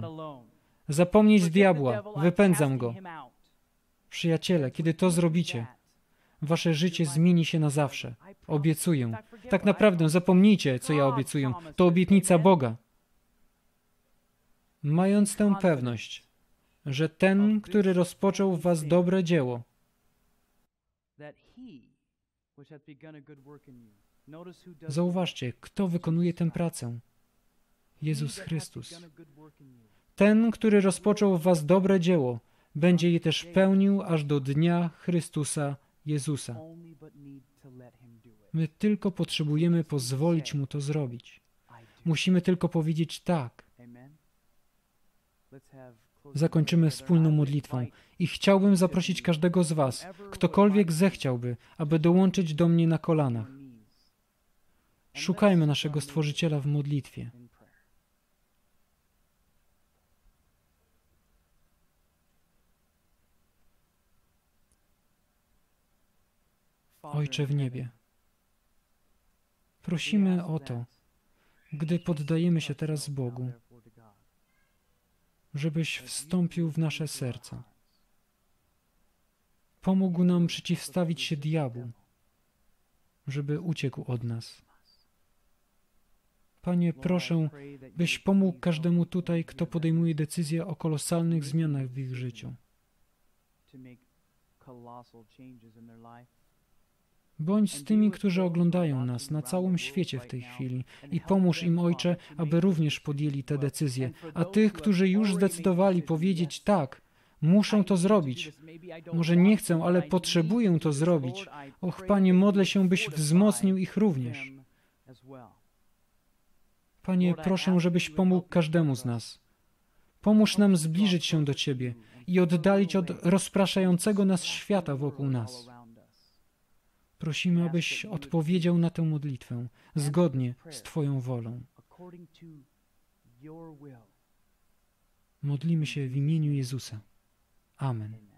Zapomnieć diabła, wypędzam go. Przyjaciele, kiedy to zrobicie, wasze życie zmieni się na zawsze. Obiecuję. Tak naprawdę zapomnijcie, co ja obiecuję. To obietnica Boga. Mając tę pewność, że ten, który rozpoczął w was dobre dzieło, zauważcie, kto wykonuje tę pracę. Jezus Chrystus. Ten, który rozpoczął w was dobre dzieło, będzie je też pełnił aż do dnia Chrystusa Jezusa. My tylko potrzebujemy pozwolić Mu to zrobić. Musimy tylko powiedzieć tak. Zakończymy wspólną modlitwą i chciałbym zaprosić każdego z was, ktokolwiek zechciałby, aby dołączyć do mnie na kolanach. Szukajmy naszego Stworzyciela w modlitwie. Ojcze w niebie, prosimy o to, gdy poddajemy się teraz Bogu, żebyś wstąpił w nasze serca. Pomógł nam przeciwstawić się diabłu, żeby uciekł od nas. Panie, proszę, byś pomógł każdemu tutaj, kto podejmuje decyzje o kolosalnych zmianach w ich życiu. Bądź z tymi, którzy oglądają nas na całym świecie w tej chwili i pomóż im, Ojcze, aby również podjęli te decyzje. A tych, którzy już zdecydowali powiedzieć tak, muszą to zrobić. Może nie chcę, ale potrzebuję to zrobić. Och, Panie, modlę się, byś wzmocnił ich również. Panie, proszę, żebyś pomógł każdemu z nas. Pomóż nam zbliżyć się do Ciebie i oddalić od rozpraszającego nas świata wokół nas. Prosimy, abyś odpowiedział na tę modlitwę zgodnie z Twoją wolą. Modlimy się w imieniu Jezusa. Amen.